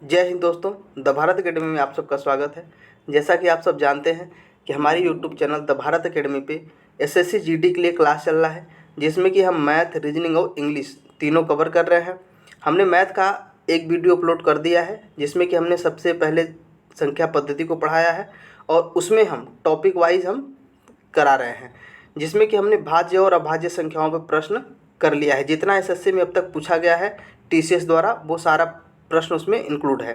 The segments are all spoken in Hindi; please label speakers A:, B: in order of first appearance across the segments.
A: जय हिंद दोस्तों, द भारत अकेडमी में आप सबका स्वागत है। जैसा कि आप सब जानते हैं कि हमारे YouTube channel the Bharat academy पे एसएससी जीडी के लिए क्लास चल रहा है, जिसमें कि हम मैथ, रीजनिंग और इंग्लिश तीनों कवर कर रहे हैं। हमने मैथ का एक वीडियो अपलोड कर दिया है, जिसमें कि हमने सबसे पहले संख्या पद्धति को पढ़ाया है और उसमें हम टॉपिक वाइज हम करा रहे हैं, जिसमें कि हमने भाज्य और अभाज्य संख्याओं पर प्रश्न कर लिया है। जितना एसएससी में अब तक पूछा गया है टीसीएस द्वारा, वो सारा प्रश्न उसमें इंक्लूड है।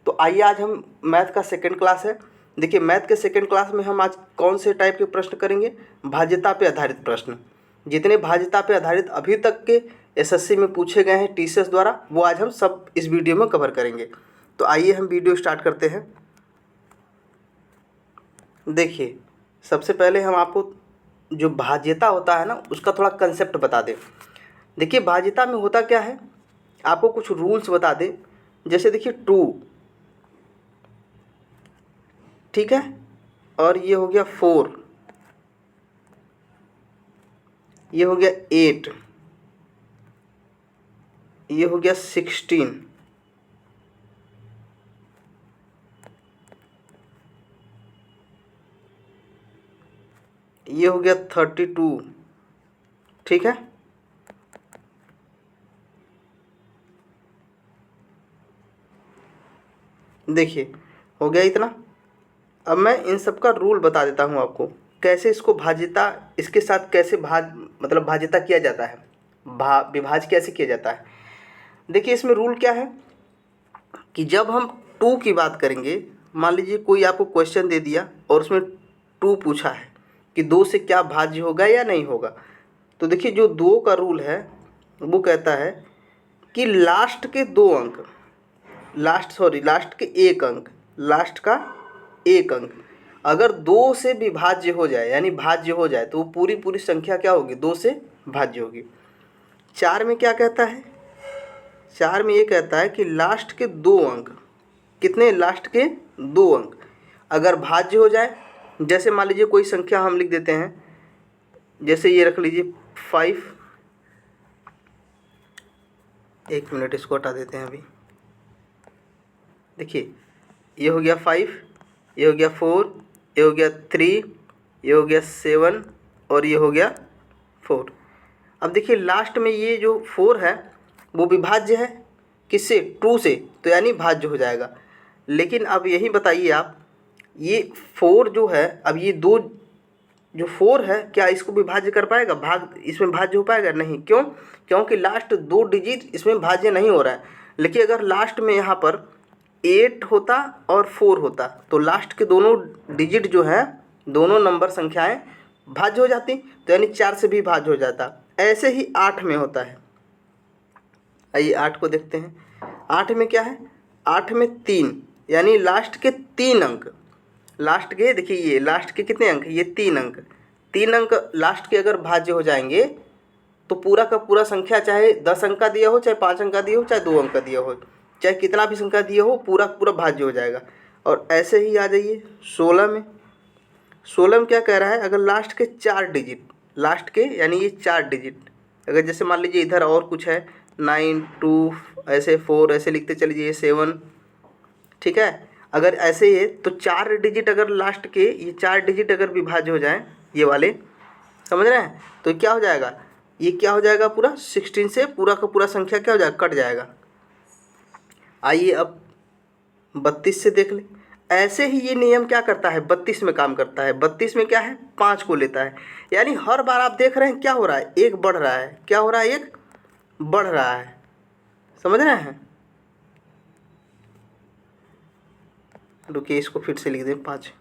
A: तो आइए, आज हम मैथ का सेकंड क्लास है। देखिए, मैथ के सेकंड क्लास में हम आज कौन से टाइप के प्रश्न करेंगे? भाज्यता पे आधारित प्रश्न। जितने भाज्यता पे आधारित अभी तक के एसएससी में पूछे गए हैं टीसीएस द्वारा, वो आज हम सब इस वीडियो में कवर करेंगे। तो आइए हम वीडियो स्टार्ट करते हैं। देखिए, सबसे पहले हम आपको जो भाज्यता होता है ना, उसका थोड़ा कंसेप्ट बता दें। देखिए, भाज्यता में होता क्या है, आपको कुछ रूल्स बता दें। जैसे देखिए 2, ठीक है, और ये हो गया 4, ये हो गया 8, ये हो गया 16, ये हो गया 32, ठीक है। देखिए, हो गया इतना। अब मैं इन सब का रूल बता देता हूँ आपको, कैसे इसको भाज्यता, इसके साथ कैसे भाज्यता किया जाता है, विभाज्य कैसे किया जाता है। देखिए, इसमें रूल क्या है कि जब हम 2 की बात करेंगे, मान लीजिए कोई आपको क्वेश्चन दे दिया और उसमें 2 पूछा है कि 2 से क्या भाज्य होगा या नहीं होगा। तो देखिए, जो 2 का रूल है वो कहता है कि लास्ट के 2 अंक, लास्ट के 1 अंक, लास्ट का 1 अंक अगर 2 से विभाज्य हो जाए, यानी भाज्य हो जाए, तो वो पूरी संख्या क्या होगी? 2 से भाज्य होगी। 4 में क्या कहता है? 4 में ये कहता है कि लास्ट के 2 अंक, कितने? लास्ट के 2 अंक अगर भाज्य हो जाए। जैसे मान लीजिए कोई संख्या हम लिख देते हैं, जैसे ये रख लीजिए 5। एक मिनट, इसको हटा देते हैं अभी। देखिए, ये हो गया 5, ये हो गया 4, ये हो गया 3, ये हो गया 7 और ये हो गया 4। अब देखिए, लास्ट में ये जो 4 है वो विभाज्य है किससे? 2 से, तो यानी भाज्य हो जाएगा। लेकिन अब यही बताइए आप, ये 4 जो है, अब ये 2 जो 4 है, क्या इसको विभाज्य कर पाएगा? इसमें भाज्य हो पाएगा? नहीं। क्यों? क्योंकि लास्ट 2 डिजिट इसमें भाज्य नहीं हो रहा है। लेकिन अगर लास्ट में यहाँ पर 8 होता और 4 होता, तो लास्ट के दोनों डिजिट जो हैं, दोनों नंबर संख्याएं भाज्य हो जाती, तो यानी 4 से भी भाज्य हो जाता। ऐसे ही 8 में होता है। आइए 8 को देखते हैं। 8 में क्या है? 8 में 3, यानी लास्ट के 3 अंक, लास्ट के, देखिए ये लास्ट के कितने अंक? ये 3 अंक। 3 अंक लास्ट के अगर भाज्य हो जाएंगे, तो पूरा का पूरा संख्या, चाहे 10 अंक का दिया हो, चाहे 5 अंक का दिया हो, चाहे 2 अंक का दिया हो, चाहे कितना भी संख्या दिया हो, पूरा पूरा भाज्य हो जाएगा। और ऐसे ही आ जाइए 16 में। 16 में क्या कह रहा है? अगर लास्ट के 4 डिजिट, लास्ट के यानी ये 4 डिजिट, अगर जैसे मान लीजिए इधर और कुछ है 9, 2, ऐसे 4, ऐसे लिखते चलिए 7, ठीक है। अगर ऐसे ही है तो 4 डिजिट अगर लास्ट के, ये 4 डिजिट अगर विभाज्य हो जाए, ये वाले, समझ रहे हैं? तो क्या हो जाएगा? ये क्या हो जाएगा? पूरा 16 से पूरा का पूरा संख्या क्या हो जाएगा? कट जाएगा। आइए अब 32 से देख ले। ऐसे ही ये नियम क्या करता है? 32 में काम करता है। 32 में क्या है? 5 को लेता है। यानी हर बार आप देख रहे हैं क्या हो रहा है? एक बढ़ रहा है। क्या हो रहा है? एक बढ़ रहा है। समझ रहे हैं? रुकिए, इसको फिर से लिख दें 5।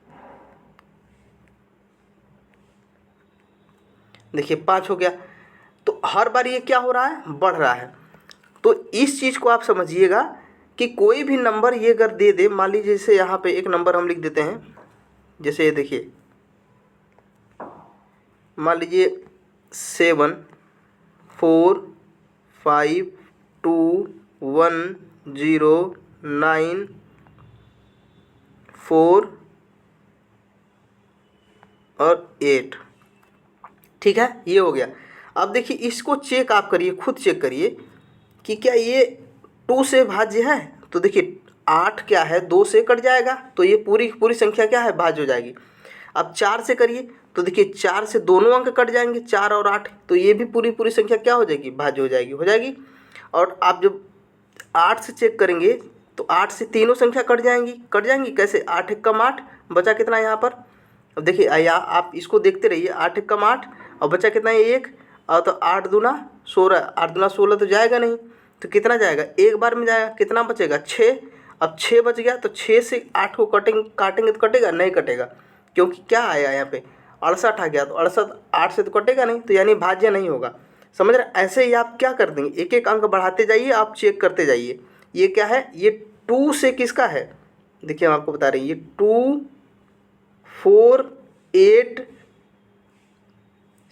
A: देखिए 5 हो गया। तो हर बार ये क्या हो रहा है? बढ़ रहा है। तो इस चीज़ को आप समझिएगा कि कोई भी नंबर ये अगर दे दे, मान लीजिए जैसे यहाँ पे एक नंबर हम लिख देते हैं, जैसे ये देखिए, मान लीजिए 7, 4, 5, 2, 1, 0, 9, 4 और 8, ठीक है। ये हो गया। अब देखिए, इसको आप करिए, खुद चेक करिए कि क्या ये 2 से भाज्य है। तो देखिए, 8 क्या है 2 से कट जाएगा, तो ये पूरी पूरी संख्या क्या है भाज्य हो जाएगी। अब 4 से करिए तो देखिए 4 से दोनों अंक कट जाएंगे, 4 और 8, तो ये भी पूरी पूरी संख्या क्या हो जाएगी भाज्य हो जाएगी। और आप जब 8 से चेक करेंगे तो 8 से तीनों संख्या कट जाएंगी कैसे, 8 एक कम 8, बचा कितना यहाँ पर। अब देखिए आप इसको देखते रहिए, 8 एक कम 8 और बचा कितना है 1, और तो 8 दूना 16, 8 दूना 16 तो जाएगा नहीं, तो कितना जाएगा एक बार में जाएगा, कितना बचेगा 6। अब 6 बच गया तो 6 से 8 को काटेंगे तो कटेगा नहीं, कटेगा क्योंकि क्या आया यहाँ पे 68 आ गया, तो 68 8 से तो कटेगा नहीं, तो यानी भाज्य नहीं होगा। समझ रहे, ऐसे ही आप क्या कर देंगे, एक एक अंक बढ़ाते जाइए, आप चेक करते जाइए। ये क्या है, ये 2 से किसका है, देखिए हम आपको बता रहे हैं, ये 2 4 8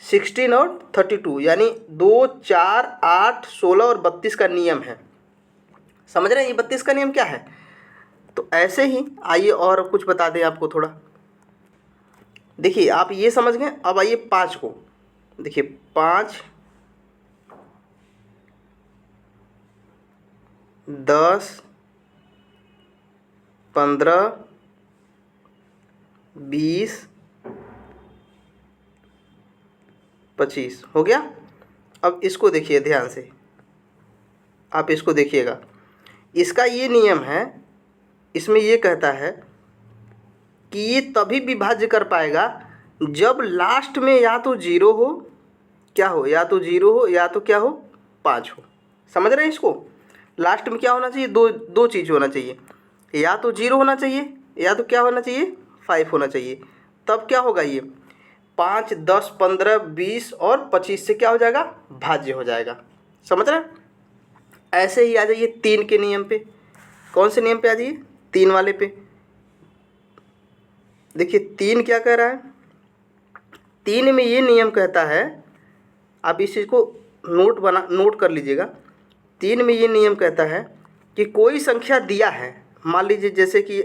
A: 16 और 32 यानी 2 4 8 16 और 32 का नियम है। समझ रहे हैं ये 32 का नियम क्या है। तो ऐसे ही आइए और कुछ बता दें आपको थोड़ा। देखिए आप ये समझ गए, अब आइए 5 को देखिए, 5 10 15 20 25 हो गया। अब इसको देखिए ध्यान से, आप इसको देखिएगा, इसका ये नियम है, इसमें ये कहता है कि ये तभी विभाज्य कर पाएगा जब लास्ट में या तो 0 हो, क्या हो, या तो 0 हो या तो क्या हो 5 हो। समझ रहे हैं इसको, लास्ट में क्या होना चाहिए, दो चीज़ होना चाहिए, या तो 0 होना चाहिए या तो क्या होना चाहिए 5 होना चाहिए। तब क्या होगा, ये 5 10 15 20 और 25 से क्या हो जाएगा भाज्य हो जाएगा। समझ रहे हैं। ऐसे ही आ जाइए 3 के नियम पे, कौन से नियम पे आ जाइए 3 वाले पे। देखिए 3 क्या कह रहा है, 3 में ये नियम कहता है, आप इस चीज़ को नोट कर लीजिएगा। 3 में ये नियम कहता है कि कोई संख्या दिया है, मान लीजिए जैसे कि,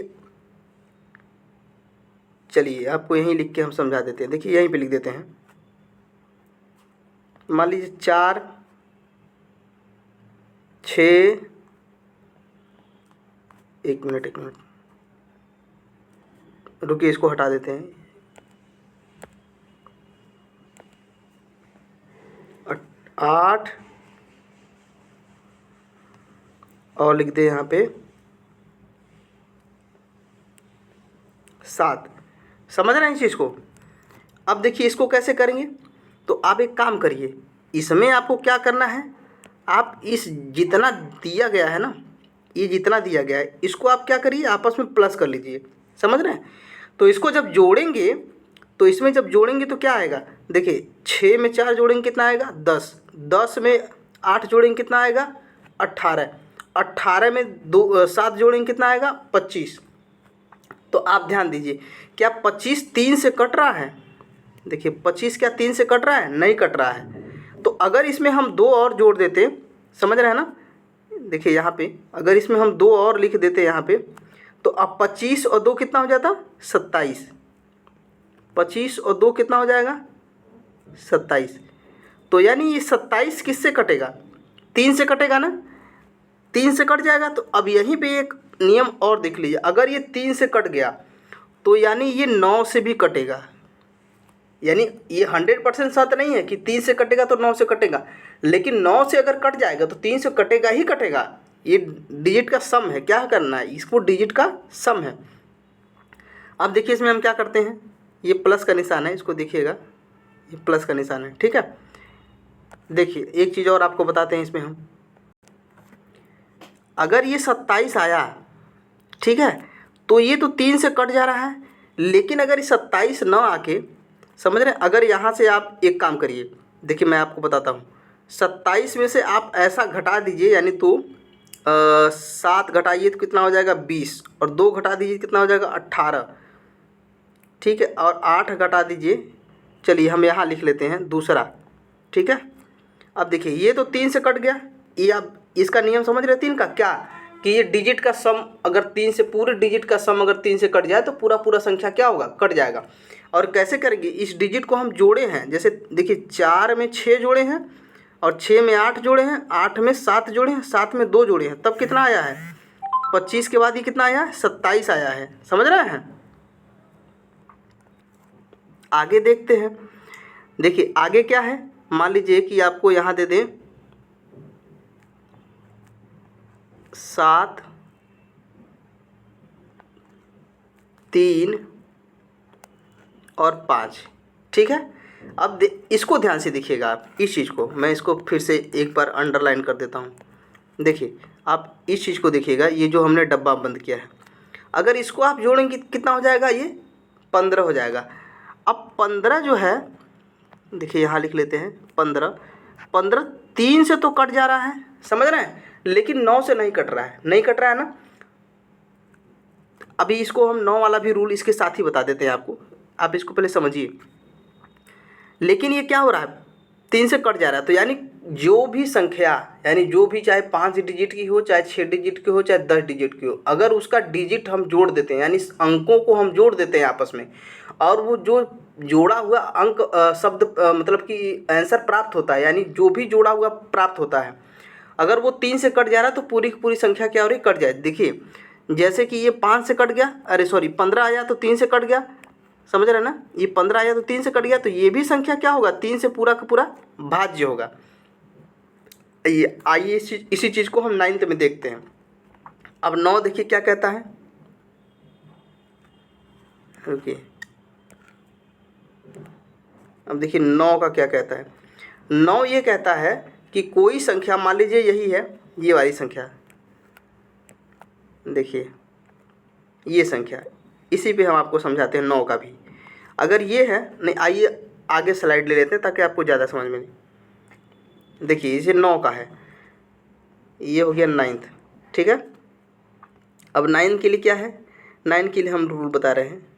A: चलिए आपको यहीं लिख के हम समझा देते हैं। देखिए यहीं पे लिख देते हैं, मान लीजिए 4 6, एक मिनट रुकिए, इसको हटा देते हैं, 8 और लिख दे यहाँ पे 7। समझ रहे हैं इस चीज़ को। अब देखिए इसको कैसे करेंगे, तो आप एक काम करिए, इसमें आपको क्या करना है, आप इस जितना दिया गया है ना, ये जितना दिया गया है इसको आप क्या करिए आपस में प्लस कर लीजिए। समझ रहे हैं। तो इसको जब जोड़ेंगे, तो इसमें जब जोड़ेंगे तो क्या आएगा, देखिए 6 में 4 जोड़ेंगे कितना आएगा 10, 10 में 8 जोड़ेंगे कितना आएगा 18, 18 में 7 जोड़ेंगे कितना आएगा 25। तो आप ध्यान दीजिए, क्या 25 3 से कट रहा है, देखिए 25 क्या 3 से कट रहा है, नहीं कट रहा है। तो अगर इसमें हम 2 और जोड़ देते, समझ रहे हैं ना, देखिए यहाँ पे अगर इसमें हम 2 और लिख देते यहाँ पे, तो अब 25 और 2 कितना हो जाता 27, 25 और 2 कितना हो जाएगा 27। तो यानी ये 27 किससे कटेगा, 3 से कटेगा ना, 3 से कट जाएगा। तो अब यहीं पे एक नियम और देख लीजिए, अगर ये 3 से कट गया तो यानी ये 9 से भी कटेगा। यानी ये 100% सत्य नहीं है कि 3 से कटेगा तो 9 से कटेगा, लेकिन 9 से अगर कट जाएगा तो 3 से कटेगा ही कटेगा। ये डिजिट का सम है, क्या करना है इसको, डिजिट का सम है। अब देखिए इसमें हम क्या करते हैं, ये प्लस का निशान है, इसको देखिएगा, ये प्लस का निशान है, ठीक है। देखिए एक चीज़ और आपको बताते हैं इसमें हम, अगर ये 27 आया, ठीक है, तो ये तो 3 से कट जा रहा है, लेकिन अगर ये 27 न आके, समझ रहे हैं, अगर यहाँ से आप एक काम करिए, देखिए मैं आपको बताता हूँ, 27 में से आप ऐसा घटा दीजिए, यानी तो 7 घटाइए तो कितना हो जाएगा 20, और 2 घटा दीजिए कितना हो जाएगा 18, ठीक है, और 8 घटा दीजिए, चलिए हम यहाँ लिख लेते हैं दूसरा, ठीक है। अब देखिए ये तो 3 से कट गया, ये आप इसका नियम समझ रहे 3 का क्या, कि ये डिजिट का सम अगर 3 से, पूरे डिजिट का सम अगर 3 से कट जाए तो पूरा संख्या क्या होगा कट जाएगा। और कैसे करेंगे, इस डिजिट को हम जोड़े हैं, जैसे देखिए 4 में 6 जोड़े हैं, और 6 में 8 जोड़े हैं, 8 में 7 जोड़े हैं, 7 में 2 जोड़े हैं, तब कितना आया है 25 के बाद ये कितना आया है? 27 आया है। समझ रहे हैं? आगे देखते हैं। देखिए आगे क्या है, मान लीजिए कि आपको यहाँ दे दें 7, 3 और 5। ठीक है, अब इसको ध्यान से देखिएगा आप, इस चीज़ को मैं इसको फिर से एक बार अंडरलाइन कर देता हूँ। देखिए आप इस चीज़ को देखिएगा, ये जो हमने डब्बा बंद किया है, अगर इसको आप जोड़ेंगे कितना हो जाएगा? ये 15 हो जाएगा। अब 15 जो है, देखिए यहाँ लिख लेते हैं 15। 15 3 से तो कट जा रहा है, समझ रहे हैं, लेकिन 9 से नहीं कट रहा है, नहीं कट रहा है ना। अभी इसको हम 9 वाला भी रूल इसके साथ ही बता देते हैं आपको, आप इसको पहले समझिए। लेकिन ये क्या हो रहा है, 3 से कट जा रहा है, तो यानी जो भी संख्या, यानी जो भी चाहे 5 डिजिट की हो, चाहे 6 डिजिट की हो, चाहे 10 डिजिट की हो, अगर उसका डिजिट हम जोड़ देते हैं, यानी अंकों को हम जोड़ देते हैं आपस में, और वो जो जोड़ा हुआ अंक शब्द मतलब कि आंसर प्राप्त होता है, यानी जो भी जोड़ा हुआ प्राप्त होता है, अगर वो 3 से कट जा रहा है तो पूरी की पूरी संख्या क्या हो रही है? कट जाए। देखिए जैसे कि ये 5 से कट गया, अरे सॉरी 15 आया तो 3 से कट गया, समझ रहे ना, ये 15 आया तो 3 से कट गया, तो ये भी संख्या क्या होगा? 3 से पूरा का पूरा भाज्य होगा। ये आइए इसी चीज़ को हम 9th में देखते हैं। अब 9 देखिए क्या कहता है, ओके अब देखिए 9 का क्या कहता है। 9 ये कहता है कि कोई संख्या, मान लीजिए यही है ये वाली संख्या, देखिए ये संख्या, इसी पे हम आपको समझाते हैं 9 का भी। अगर ये है, नहीं आइए आगे स्लाइड ले लेते हैं ताकि आपको ज़्यादा समझ में नहीं। देखिए इसे 9 का है, ये हो गया 9th। ठीक है, अब 9 के लिए क्या है, 9 के लिए हम रूल बता रहे हैं।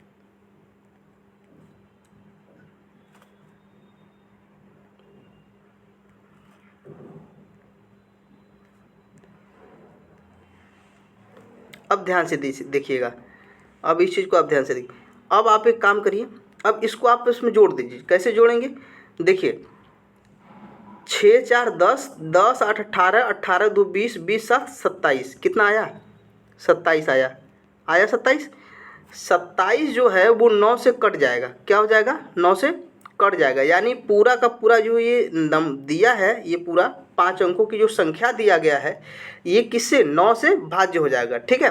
A: अब ध्यान से देखिएगा, अब इस चीज़ को आप ध्यान से देखिए। अब आप एक काम करिए, अब इसको आप इसमें जोड़ दीजिए। कैसे जोड़ेंगे? देखिए 6 4 10, 10 8 18, 18 2 20, 20 7 27, कितना आया? 27 आया, आया 27। 27 जो है वो 9 से कट जाएगा, क्या हो जाएगा? 9 से कट जाएगा, यानी पूरा का पूरा जो ये दिया है, ये पूरा 5 अंकों की जो संख्या दिया गया है, ये किससे? 9 से भाज्य हो जाएगा। ठीक है,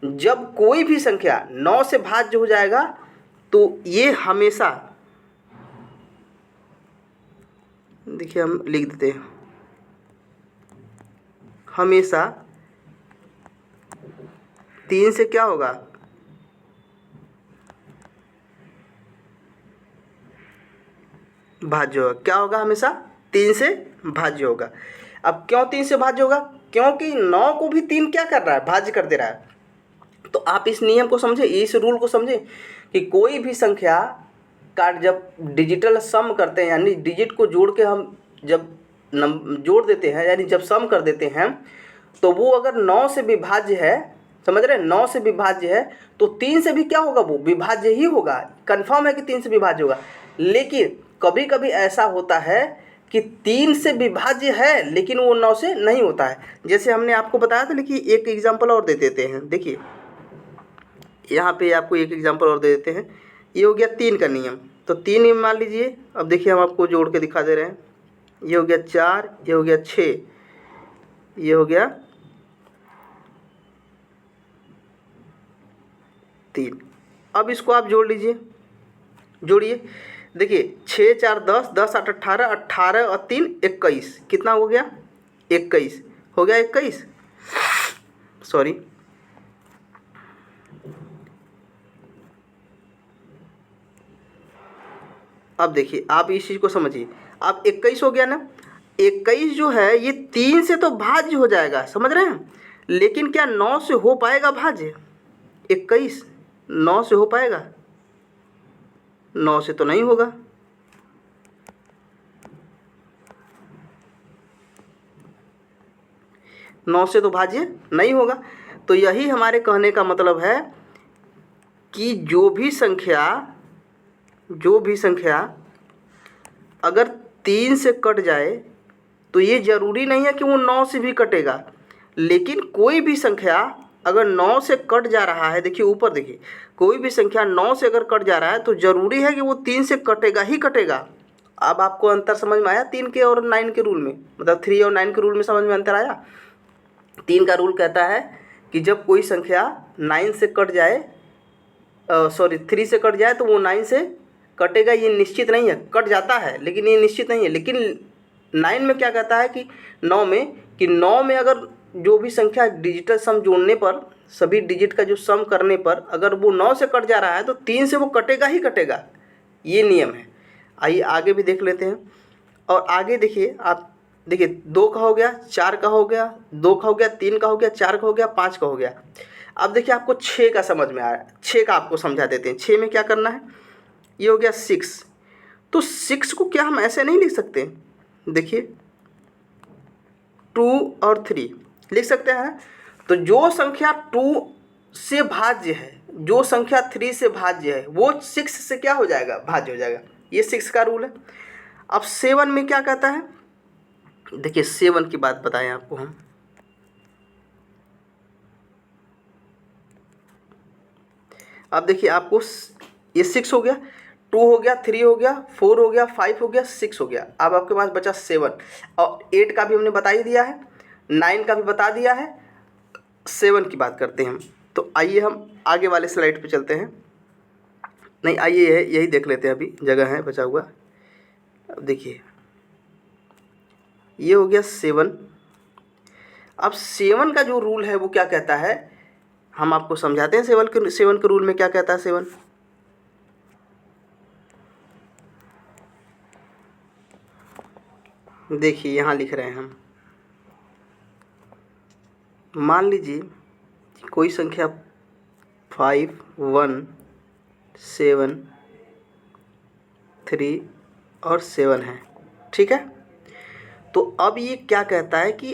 A: जब कोई भी संख्या 9 से भाज्य हो जाएगा तो ये हमेशा, देखिए हम लिख देते हैं, हमेशा 3 से क्या होगा? भाज्य होगा। क्या होगा? हमेशा 3 से भाज्य होगा। अब क्यों 3 से भाज्य होगा? क्योंकि 9 को भी 3 क्या कर रहा है? भाज्य कर दे रहा है। तो आप इस नियम को समझे, इस रूल को समझे कि कोई भी संख्या का जब डिजिटल सम करते हैं, यानी डिजिट को जोड़ के हम जब जोड़ देते हैं, यानी जब सम कर देते हैं, तो वो अगर 9 से विभाज्य है, समझ रहे हैं, 9 से विभाज्य है, तो 3 से भी क्या होगा? वो विभाज्य ही होगा। कंफर्म है कि 3 से विभाज्य होगा। लेकिन कभी कभी ऐसा होता है कि 3 से विभाज्य है लेकिन वो 9 से नहीं होता है। जैसे हमने आपको बताया था, लेकिन एक एग्जाम्पल और दे देते हैं। देखिए यहाँ पे आपको एक एग्जांपल और दे देते हैं। ये हो गया 3 का नियम, तो 3 नियम मान लीजिए। अब देखिए हम आपको जोड़ के दिखा दे रहे हैं। ये हो गया 4, ये हो गया 6, ये हो गया 3। अब इसको आप जोड़ लीजिए, जोड़िए। देखिए 6 4 10, 10 8 18, 18 और 3 21, कितना हो गया? 21 हो गया, 21 सॉरी। अब देखिए आप इस चीज़ को समझिए, अब 21 हो गया ना। 21 जो है ये 3 से तो भाज्य हो जाएगा, समझ रहे हैं, लेकिन क्या 9 से हो पाएगा भाज्य? 21 9 से हो पाएगा? 9 से तो नहीं होगा। नौ से तो भाज्य नहीं होगा। तो यही हमारे कहने का मतलब है कि जो भी संख्या अगर 3 से कट जाए तो ये ज़रूरी नहीं है कि वो 9 से भी कटेगा, लेकिन कोई भी संख्या अगर 9 से कट जा रहा है, देखिए ऊपर देखिए, कोई भी संख्या 9 से अगर कट जा रहा है तो ज़रूरी है कि वो 3 से कटेगा ही कटेगा। अब आपको अंतर समझ में आया 3 के और 9 के रूल में, मतलब 3 और 9 के रूल में समझ में अंतर आया। 3 का रूल कहता है कि जब कोई संख्या 9 से कट जाए, सॉरी 3 से कट जाए तो वो 9 से कटेगा, ये निश्चित नहीं है। कट जाता है लेकिन ये निश्चित नहीं है। लेकिन 9 में क्या कहता है कि 9 में अगर जो भी संख्या डिजिटल सम जोड़ने पर, सभी डिजिट का जो सम करने पर अगर वो 9 से कट जा रहा है तो 3 से वो कटेगा ही कटेगा, ये नियम है। आइए आगे भी देख लेते हैं। और आगे देखिए, आप देखिए 2 का हो गया, 4 का हो गया, 2 का हो गया, 3 का हो गया, 4 का हो गया, 5 का हो गया। अब देखिए आपको 6 का समझ में आया, 6 का आपको समझा देते हैं। 6 में क्या करना है, ये हो गया 6। तो 6 को क्या हम ऐसे नहीं लिख सकते, देखिए 2 और 3 लिख सकते हैं। तो जो संख्या 2 से भाज्य है, जो संख्या 3 से भाज्य है, वो 6 से क्या हो जाएगा, भाज्य हो जाएगा। ये 6 का रूल है। अब 7 में क्या कहता है, देखिए 7 की बात बताएं आपको हम। अब देखिए आपको ये 6 हो गया, 2 हो गया, 3 हो गया, 4 हो गया, 5 हो गया, 6 हो गया। अब आपके पास बचा 7 और 8 का भी हमने बता ही दिया है, 9 का भी बता दिया है, 7 की बात करते हैं हम। तो आइए हम आगे वाले स्लाइड पे चलते हैं। नहीं आइए यही देख लेते हैं, अभी जगह है बचा हुआ। अब देखिए ये हो गया 7। अब 7 का जो रूल है वो क्या कहता है, हम आपको समझाते हैं। 7 के रूल में क्या कहता है 7, देखिए यहाँ लिख रहे हैं हम। मान लीजिए कोई संख्या 5, 1, 7, 3 और 7 है, ठीक है। तो अब ये क्या कहता है कि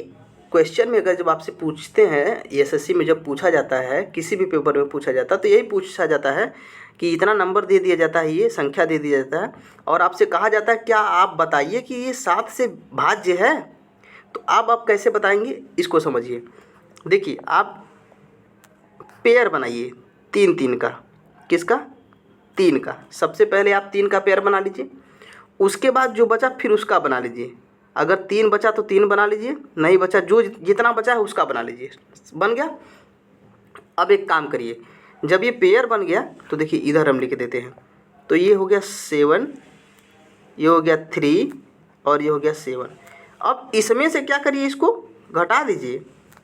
A: क्वेश्चन में अगर जब आपसे पूछते हैं, एसएससी में जब पूछा जाता है, किसी भी पेपर में पूछा जाता है, तो यही पूछा जाता है कि इतना नंबर दे दिया जाता है, ये संख्या दे दिया जाता है और आपसे कहा जाता है क्या आप बताइए कि ये 7 से भाज्य है। तो आप कैसे बताएंगे, इसको समझिए। देखिए आप पेयर बनाइए 3-3 का, किसका, 3 का। सबसे पहले आप 3 का पेयर बना लीजिए, उसके बाद जो बचा फिर उसका बना लीजिए। अगर 3 बचा तो 3 बना लीजिए, नहीं बचा जो जितना बचा है उसका बना लीजिए। बन गया। अब एक काम करिए, जब ये पेयर बन गया तो देखिए इधर हम लिख देते हैं। तो ये हो गया 7, ये हो गया 3 और ये हो गया 7। अब इसमें से क्या करिए, इसको घटा दीजिए,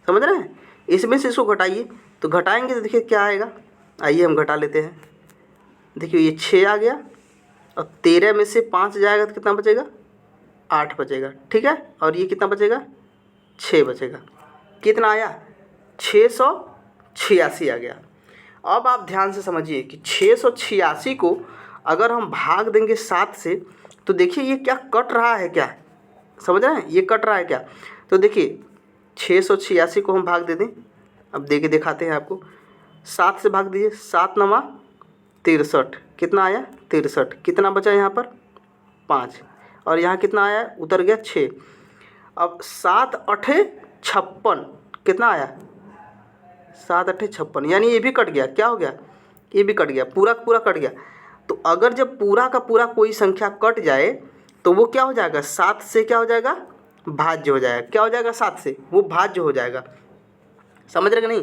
A: समझ रहे हैं। इसमें से इसको घटाइए, तो घटाएंगे तो देखिए क्या आएगा। आइए हम घटा लेते हैं। देखिए ये 6 आ गया और 13 में से 5 जाएगा तो कितना बचेगा, 8 बचेगा, ठीक है। और ये कितना बचेगा, 6 बचेगा। कितना आया, 686 आ गया। अब आप ध्यान से समझिए कि 686 को अगर हम भाग देंगे 7 से तो देखिए ये क्या कट रहा है, क्या समझ रहे हैं, ये कट रहा है क्या। तो देखिए 686 को हम भाग दे दें, अब दे के दिखाते हैं आपको। 7 से भाग दीजिए, 7 9 63, कितना आया 63। कितना बचा यहाँ पर 5 और यहाँ कितना आया, उतर गया 6। अब 7 8 56, कितना आया 7 8 56, यानी ये भी कट गया। क्या हो गया, ये भी कट गया, पूरा पूरा कट गया। तो अगर जब पूरा का पूरा कोई संख्या कट जाए तो वो क्या हो जाएगा, 7 से क्या हो जाएगा, भाज्य हो जाएगा। क्या हो जाएगा, 7 से वो भाज्य हो जाएगा। समझ रहे कि नहीं।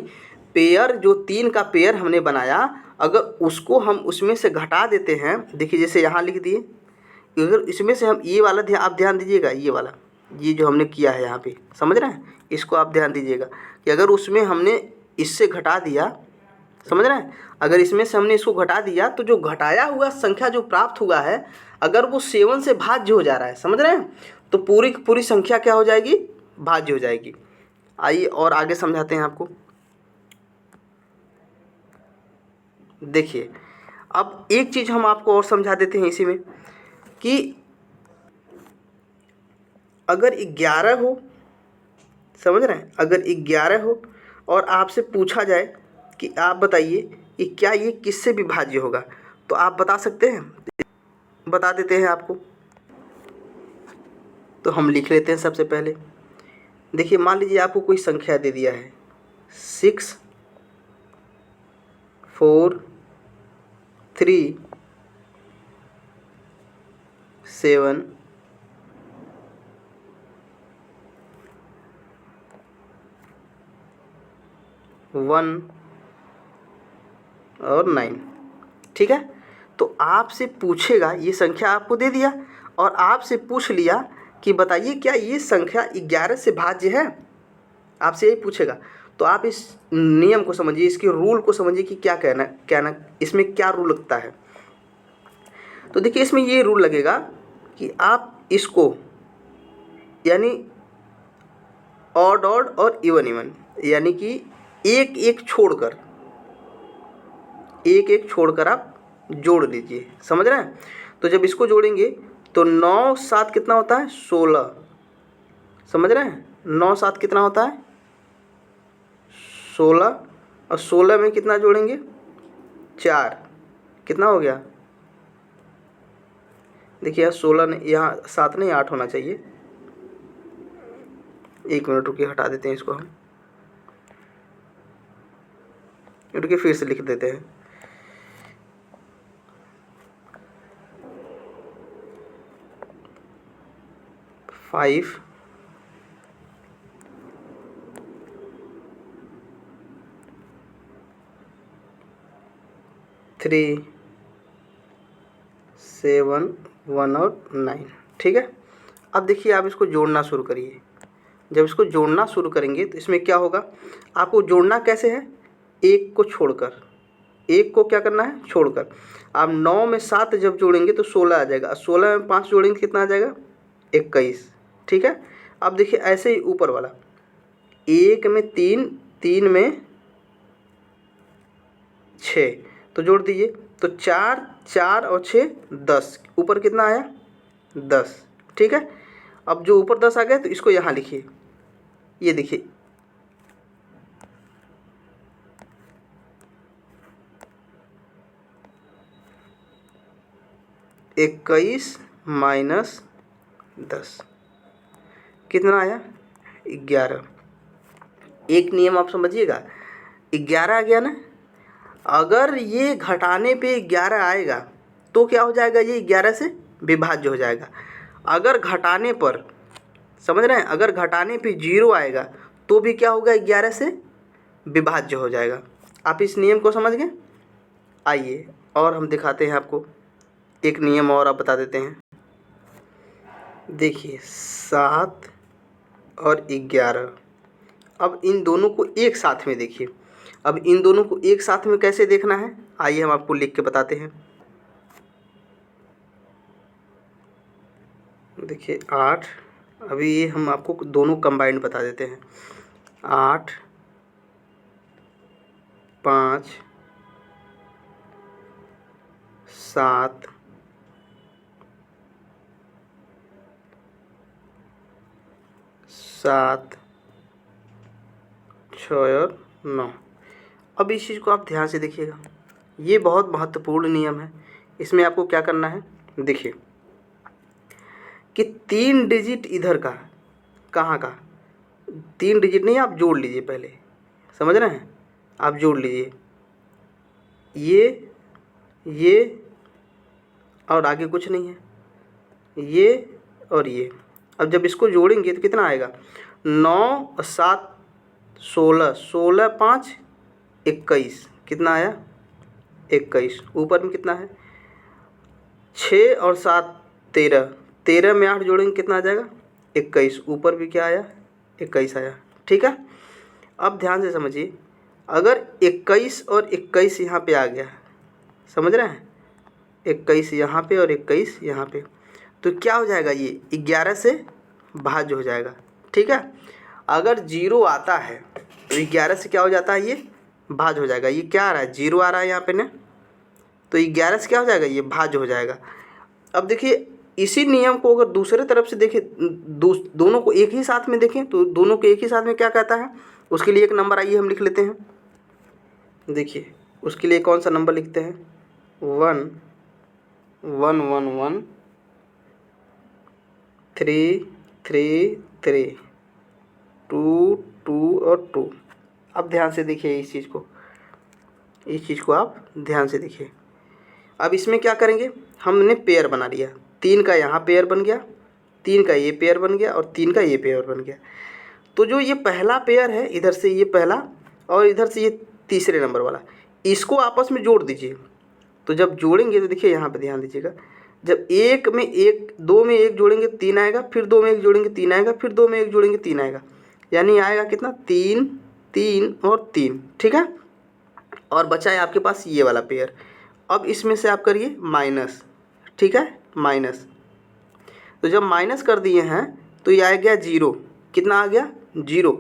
A: पेयर जो 3 का पेयर हमने बनाया, अगर उसको हम उसमें से घटा देते हैं, देखिए जैसे यहाँ लिख दिए, अगर इसमें से हम ये वाला आप ध्यान दीजिएगा, ये वाला ये जो हमने किया है यहाँ पे, समझ रहे हैं, इसको आप ध्यान दीजिएगा कि अगर उसमें हमने इससे घटा दिया, समझ रहे हैं, अगर इसमें से हमने इसको घटा दिया तो जो घटाया हुआ संख्या जो प्राप्त हुआ है, अगर वो 7 से भाज्य हो जा रहा है, समझ रहे हैं, तो पूरी पूरी संख्या क्या हो जाएगी, भाज्य हो जाएगी। आइए और आगे समझाते हैं आपको। देखिए अब एक चीज़ हम आपको और समझा देते हैं इसी में कि अगर 11 हो, समझ रहे हैं, अगर 11 हो और आपसे पूछा जाए कि आप बताइए कि क्या ये किससे विभाज्य होगा, तो आप बता सकते हैं, बता देते हैं आपको। तो हम लिख लेते हैं सबसे पहले। देखिए मान लीजिए आपको कोई संख्या दे दिया है 6 4 3 7 1 और 9। ठीक है, तो आपसे पूछेगा, ये संख्या आपको दे दिया और आपसे पूछ लिया कि बताइए क्या ये संख्या 11 से भाज्य है, आपसे यही पूछेगा। तो आप इस नियम को समझिए, इसके रूल को समझिए कि क्या कहना इसमें क्या रूल लगता है। तो देखिए इसमें ये रूल लगेगा कि आप इसको यानी ऑड ऑड और इवन इवन यानी कि एक एक छोड़कर आप जोड़ लीजिए, समझ रहे हैं। तो जब इसको जोड़ेंगे तो 9 7 कितना होता है 16, समझ रहे हैं। 9 7 कितना होता है 16 और 16 में कितना जोड़ेंगे 4, कितना हो गया। देखिए यहाँ 16 ने यहाँ 7 नहीं 8 होना चाहिए। 1 मिनट रुकिए, हटा देते हैं इसको हम, रुकिए फिर से लिख देते हैं। फाइव 3 7 1 और 9। ठीक है, अब देखिए आप इसको जोड़ना शुरू करिए। जब इसको जोड़ना शुरू करेंगे तो इसमें क्या होगा, आपको जोड़ना कैसे है, एक को छोड़कर, एक को क्या करना है छोड़कर। आप 9 में 7 जब जोड़ेंगे तो 16 आ जाएगा, 16 में 5 जोड़ेंगे कितना आ जाएगा 21। ठीक है, अब देखिए ऐसे ही ऊपर वाला, 1 में 3, 3 में 6 तो जोड़ दीजिए, तो 4 4 और 6 10, ऊपर कितना आया 10। ठीक है, अब जो ऊपर 10 आ गया तो इसको यहाँ लिखिए, ये देखिए 21 माइनस 10 कितना आया 11। एक नियम आप समझिएगा, 11 आ गया ना, अगर ये घटाने पे 11 आएगा तो क्या हो जाएगा, ये 11 से विभाज्य हो जाएगा। अगर घटाने पर, समझ रहे हैं, अगर घटाने पे 0 आएगा तो भी क्या होगा 11 से विभाज्य हो जाएगा। आप इस नियम को समझ गए। आइए और हम दिखाते हैं आपको एक नियम और आप बता देते हैं। देखिए 7 और 11, अब इन दोनों को एक साथ में देखिए। अब इन दोनों को एक साथ में कैसे देखना है, आइए हम आपको लिख के बताते हैं। देखिए 8, अभी ये हम आपको दोनों कंबाइंड बता देते हैं। 8 5 7 7 6 और 9। अब इस चीज़ को आप ध्यान से देखिएगा, ये बहुत महत्वपूर्ण नियम है। इसमें आपको क्या करना है, देखिए कि 3 डिजिट इधर का, कहाँ का 3 डिजिट नहीं, आप जोड़ लीजिए पहले, समझ रहे हैं, आप जोड़ लीजिए ये और आगे कुछ नहीं है, ये और ये। अब जब इसको जोड़ेंगे तो कितना आएगा 9 और 7 16, 16 5 21, कितना आया 21। ऊपर में कितना है 6 और 7 13, 13 में 8 जोड़ेंगे कितना आ जाएगा 21। ऊपर भी क्या आया 21 आया। ठीक है, अब ध्यान से समझिए, अगर 21 और 21 यहाँ पे आ गया, समझ रहे हैं, 21 यहाँ पे और 21 यहाँ पे, तो क्या हो जाएगा, ये 11 से भाज्य हो जाएगा। ठीक है, अगर 0 आता है तो 11 से क्या हो जाता है, ये भाज्य हो जाएगा। ये क्या आ रहा है 0 आ रहा है यहाँ पे ना, तो 11 से क्या हो जाएगा, ये भाज्य हो जाएगा। अब देखिए इसी नियम को अगर दूसरे तरफ से देखें, दोनों को एक ही साथ में देखें तो दोनों को एक ही साथ में क्या कहता है, उसके लिए एक नंबर आइए हम लिख लेते हैं। देखिए उसके लिए कौन सा नंबर लिखते हैं, 1 1 1 1 3 3 3 2 2 और 2। अब ध्यान से देखिए इस चीज़ को, इस चीज़ को आप ध्यान से देखिए। अब इसमें क्या करेंगे, हमने पेयर बना लिया, 3 का यहाँ पेयर बन गया, 3 का ये पेयर बन गया और 3 का ये पेयर बन गया। तो जो ये पहला पेयर है, इधर से ये पहला और इधर से ये तीसरे नंबर वाला, इसको आपस में जोड़ दीजिए। तो जब जोड़ेंगे तो देखिए यहाँ पे ध्यान दीजिएगा, जब 1 में 1, 2 में 1 जोड़ेंगे 3 आएगा, फिर 2 में 1 जोड़ेंगे 3 आएगा, फिर 2 में 1 जोड़ेंगे 3 आएगा, यानी आएगा कितना, 3 3 और 3। ठीक है, और बचा है आपके पास ये वाला पेयर। अब इसमें से आप करिए माइनस। ठीक है, माइनस। तो जब माइनस कर दिए हैं तो ये आ गया 0। कितना आ गया, 0।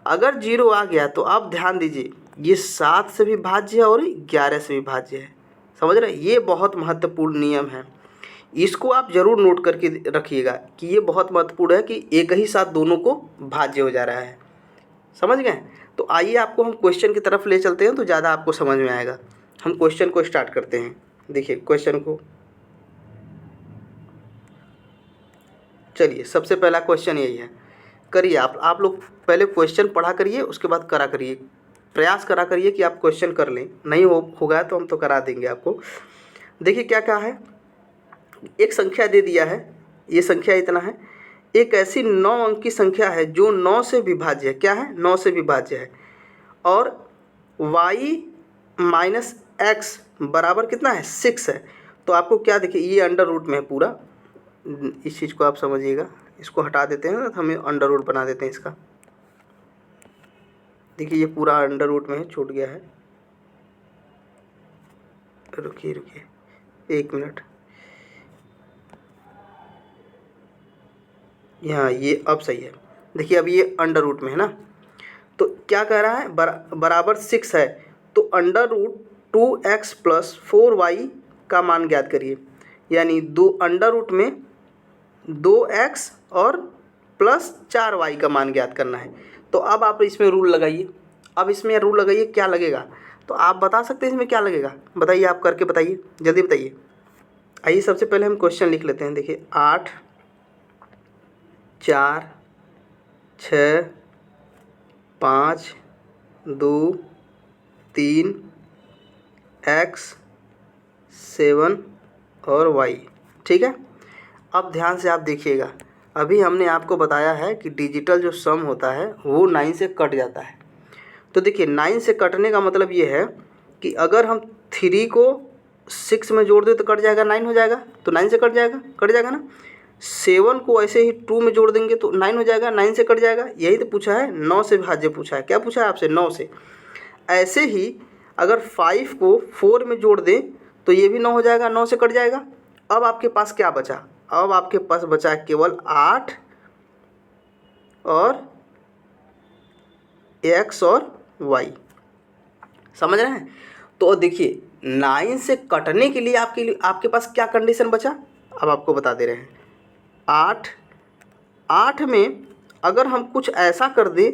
A: अगर 0 आ गया तो आप ध्यान दीजिए, ये 7 से भी भाज्य है और 11 से भी भाज्य है। समझ रहे हैं, ये बहुत महत्वपूर्ण नियम है, इसको आप ज़रूर नोट करके रखिएगा कि ये बहुत महत्वपूर्ण है कि एक ही साथ दोनों को भाज्य हो जा रहा है। समझ गए। तो आइए आपको हम क्वेश्चन की तरफ ले चलते हैं, तो ज़्यादा आपको समझ में आएगा। हम क्वेश्चन को स्टार्ट करते हैं। देखिए क्वेश्चन को, चलिए सबसे पहला क्वेश्चन यही है, करिए आप लोग पहले क्वेश्चन पढ़ा करिए, उसके बाद करा करिए, प्रयास करा करिए कि आप क्वेश्चन कर लें। नहीं होगा तो हम तो करा देंगे आपको। देखिए क्या क्या है, एक संख्या दे दिया है, ये संख्या इतना है, एक ऐसी 9 अंक की संख्या है जो 9 से विभाज्य है। क्या है, 9 से विभाज्य है, और y माइनस एक्स बराबर कितना है, 6 है। तो आपको क्या, देखिए ये अंडर रूट में है पूरा, इस चीज़ को आप समझिएगा, इसको हटा देते हैं, हमें अंडर रूट बना देते हैं इसका। देखिए ये पूरा अंडर रूट में है, छूट गया है, रुकिए 1 मिनट। यहाँ ये अब सही है। देखिए अब ये अंडर रूट में है ना, तो क्या कह रहा है, बराबर 6 है, तो under root 2x plus 4y का मान ज्ञात करिए। यानी अंडर रूट में 2x और प्लस 4y का मान ज्ञात करना है। तो अब आप इसमें रूल लगाइए, अब इसमें रूल लगाइए, क्या लगेगा, तो आप बता सकते हैं इसमें क्या लगेगा, बताइए, आप करके बताइए, जल्दी बताइए। आइए सबसे पहले हम क्वेश्चन लिख लेते हैं। देखिए 8 4 6 5 2 3 x 7 और y। ठीक है, अब ध्यान से आप देखिएगा, अभी हमने आपको बताया है कि डिजिटल जो सम होता है वो 9 से कट जाता है। तो देखिए 9 से कटने का मतलब ये है कि अगर हम 3 को 6 में जोड़ दें तो कट जाएगा, 9 हो जाएगा, तो 9 से कट जाएगा ना। 7 को ऐसे ही 2 में जोड़ देंगे तो 9 हो जाएगा, 9 से कट जाएगा। यही तो पूछा है, 9 से भाज्य पूछा है। क्या पूछा है आपसे, 9 से। ऐसे ही अगर 5 को 4 में जोड़ दें तो ये भी 9 हो जाएगा, 9 से कट जाएगा। अब आपके पास क्या बचा, अब आपके पास बचा केवल 8 और x और y। समझ रहे हैं। तो देखिए 9 से कटने के लिए आपके पास क्या कंडीशन बचा, अब आपको बता दे रहे हैं। 8 में अगर हम कुछ ऐसा कर दें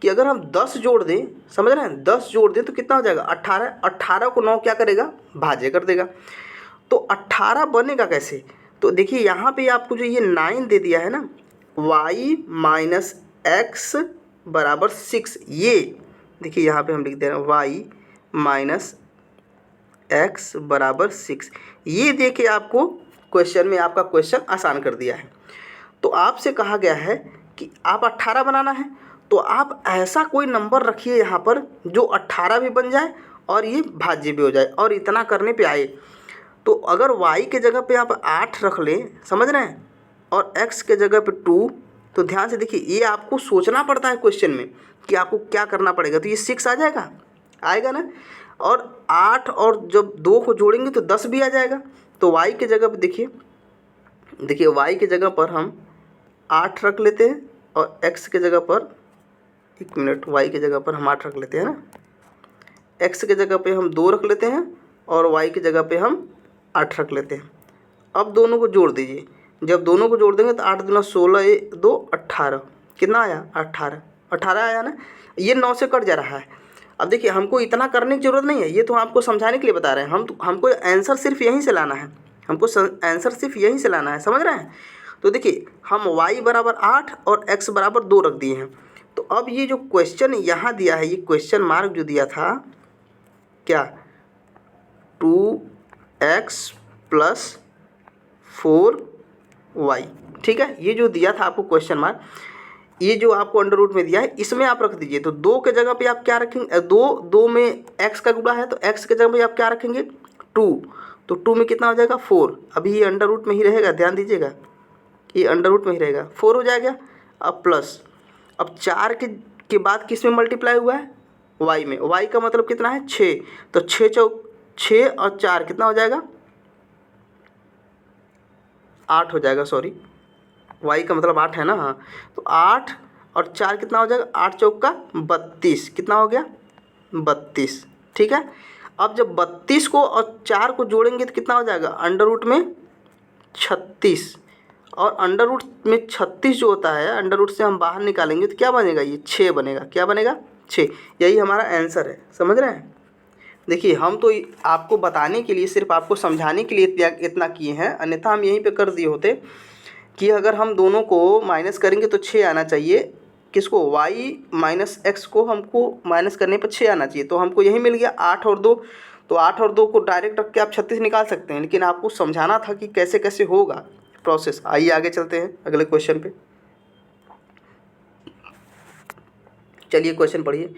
A: कि अगर हम 10 जोड़ दें, समझ रहे हैं, 10 जोड़ दें तो कितना हो जाएगा, 18। 18 को 9 क्या करेगा, भाज्य कर देगा। तो 18 बनेगा कैसे, तो देखिए यहाँ पे आपको जो ये 9 दे दिया है ना, y माइनस एक्स बराबर 6, ये देखिए यहाँ पे हम लिख दे रहे हैं y माइनस एक्स बराबर 6। ये देखिए आपको क्वेश्चन में आपका क्वेश्चन आसान कर दिया है। तो आपसे कहा गया है कि आप 18 बनाना है, तो आप ऐसा कोई नंबर रखिए यहाँ पर जो 18 भी बन जाए और ये भाज्य भी हो जाए, और इतना करने पे आए। तो अगर y के जगह पे आप 8 रख लें, समझ रहे हैं, और x के जगह पे 2, तो ध्यान से देखिए, ये आपको सोचना पड़ता है क्वेश्चन में कि आपको क्या करना पड़ेगा। तो ये 6 आ जाएगा, आएगा ना, और 8 और जब 2 को जोड़ेंगे तो 10 भी आ जाएगा। तो y के जगह पे देखिए y के जगह पर हम 8 रख लेते हैं, और x के जगह पर, 1 मिनट, y के जगह पर हम 8 रख लेते हैं ना, x के जगह पे हम 2 रख लेते हैं, और y की जगह पे हम 8 रख लेते हैं। अब दोनों को जोड़ दीजिए, जब दोनों को जोड़ देंगे तो 8 दूना 16, 1 2 18, कितना आया, 18 आया ना। ये 9 से कट जा रहा है। अब देखिए हमको इतना करने की ज़रूरत नहीं है, ये तो आपको समझाने के लिए बता रहे हैं। हमको आंसर सिर्फ यहीं से लाना है, आंसर सिर्फ यहीं से लाना है, समझ रहे हैं। तो देखिए हम y बराबर 8 और x बराबर 2 रख दिए हैं। तो अब ये जो क्वेश्चन यहाँ दिया है, ये क्वेश्चन मार्क जो दिया था, क्या 2x + 4y। ठीक है, ये जो दिया था आपको क्वेश्चन मार्क, ये जो आपको अंडर रूट में दिया है इसमें आप रख दीजिए। तो 2 के जगह पे आप क्या रखेंगे, 2 में x का गुणा है तो x के जगह पे आप क्या रखेंगे 2। तो 2 में कितना हो जाएगा 4। अभी ये अंडर रूट में ही रहेगा, ध्यान दीजिएगा, ये अंडर रूट में ही रहेगा, 4 हो जाएगा। अब प्लस, अब 4 के बाद किस में मल्टीप्लाई हुआ है, y में। y का मतलब कितना है 6, तो 6 चौक 6 और 4 कितना हो जाएगा 8 हो जाएगा, सॉरी y का मतलब 8 है ना, हाँ। तो 8 और 4 कितना हो जाएगा, 8 चौक का 32, कितना हो गया 32। ठीक है, अब जब 32 को और 4 को जोड़ेंगे तो कितना हो जाएगा अंडर रूट में 36, और अंडर रूट में 36 जो होता है, अंडर रूट से हम बाहर निकालेंगे तो क्या बनेगा, ये 6 बनेगा। क्या बनेगा 6। यही हमारा आंसर है, समझ रहे हैं। देखिए हम तो आपको बताने के लिए, सिर्फ आपको समझाने के लिए इतना किए हैं, अन्यथा हम यहीं पे कर दिए होते कि अगर हम दोनों को माइनस करेंगे तो 6 आना चाहिए। किसको, y - x को हमको माइनस करने पर 6 आना चाहिए। तो हमको यही मिल गया 8 और 2। तो 8 और 2 को डायरेक्ट रख के आप 36 निकाल सकते हैं, लेकिन आपको समझाना था कि कैसे कैसे होगा प्रोसेस। आइए आगे चलते हैं अगले क्वेश्चन पे। चलिए क्वेश्चन पढ़िए।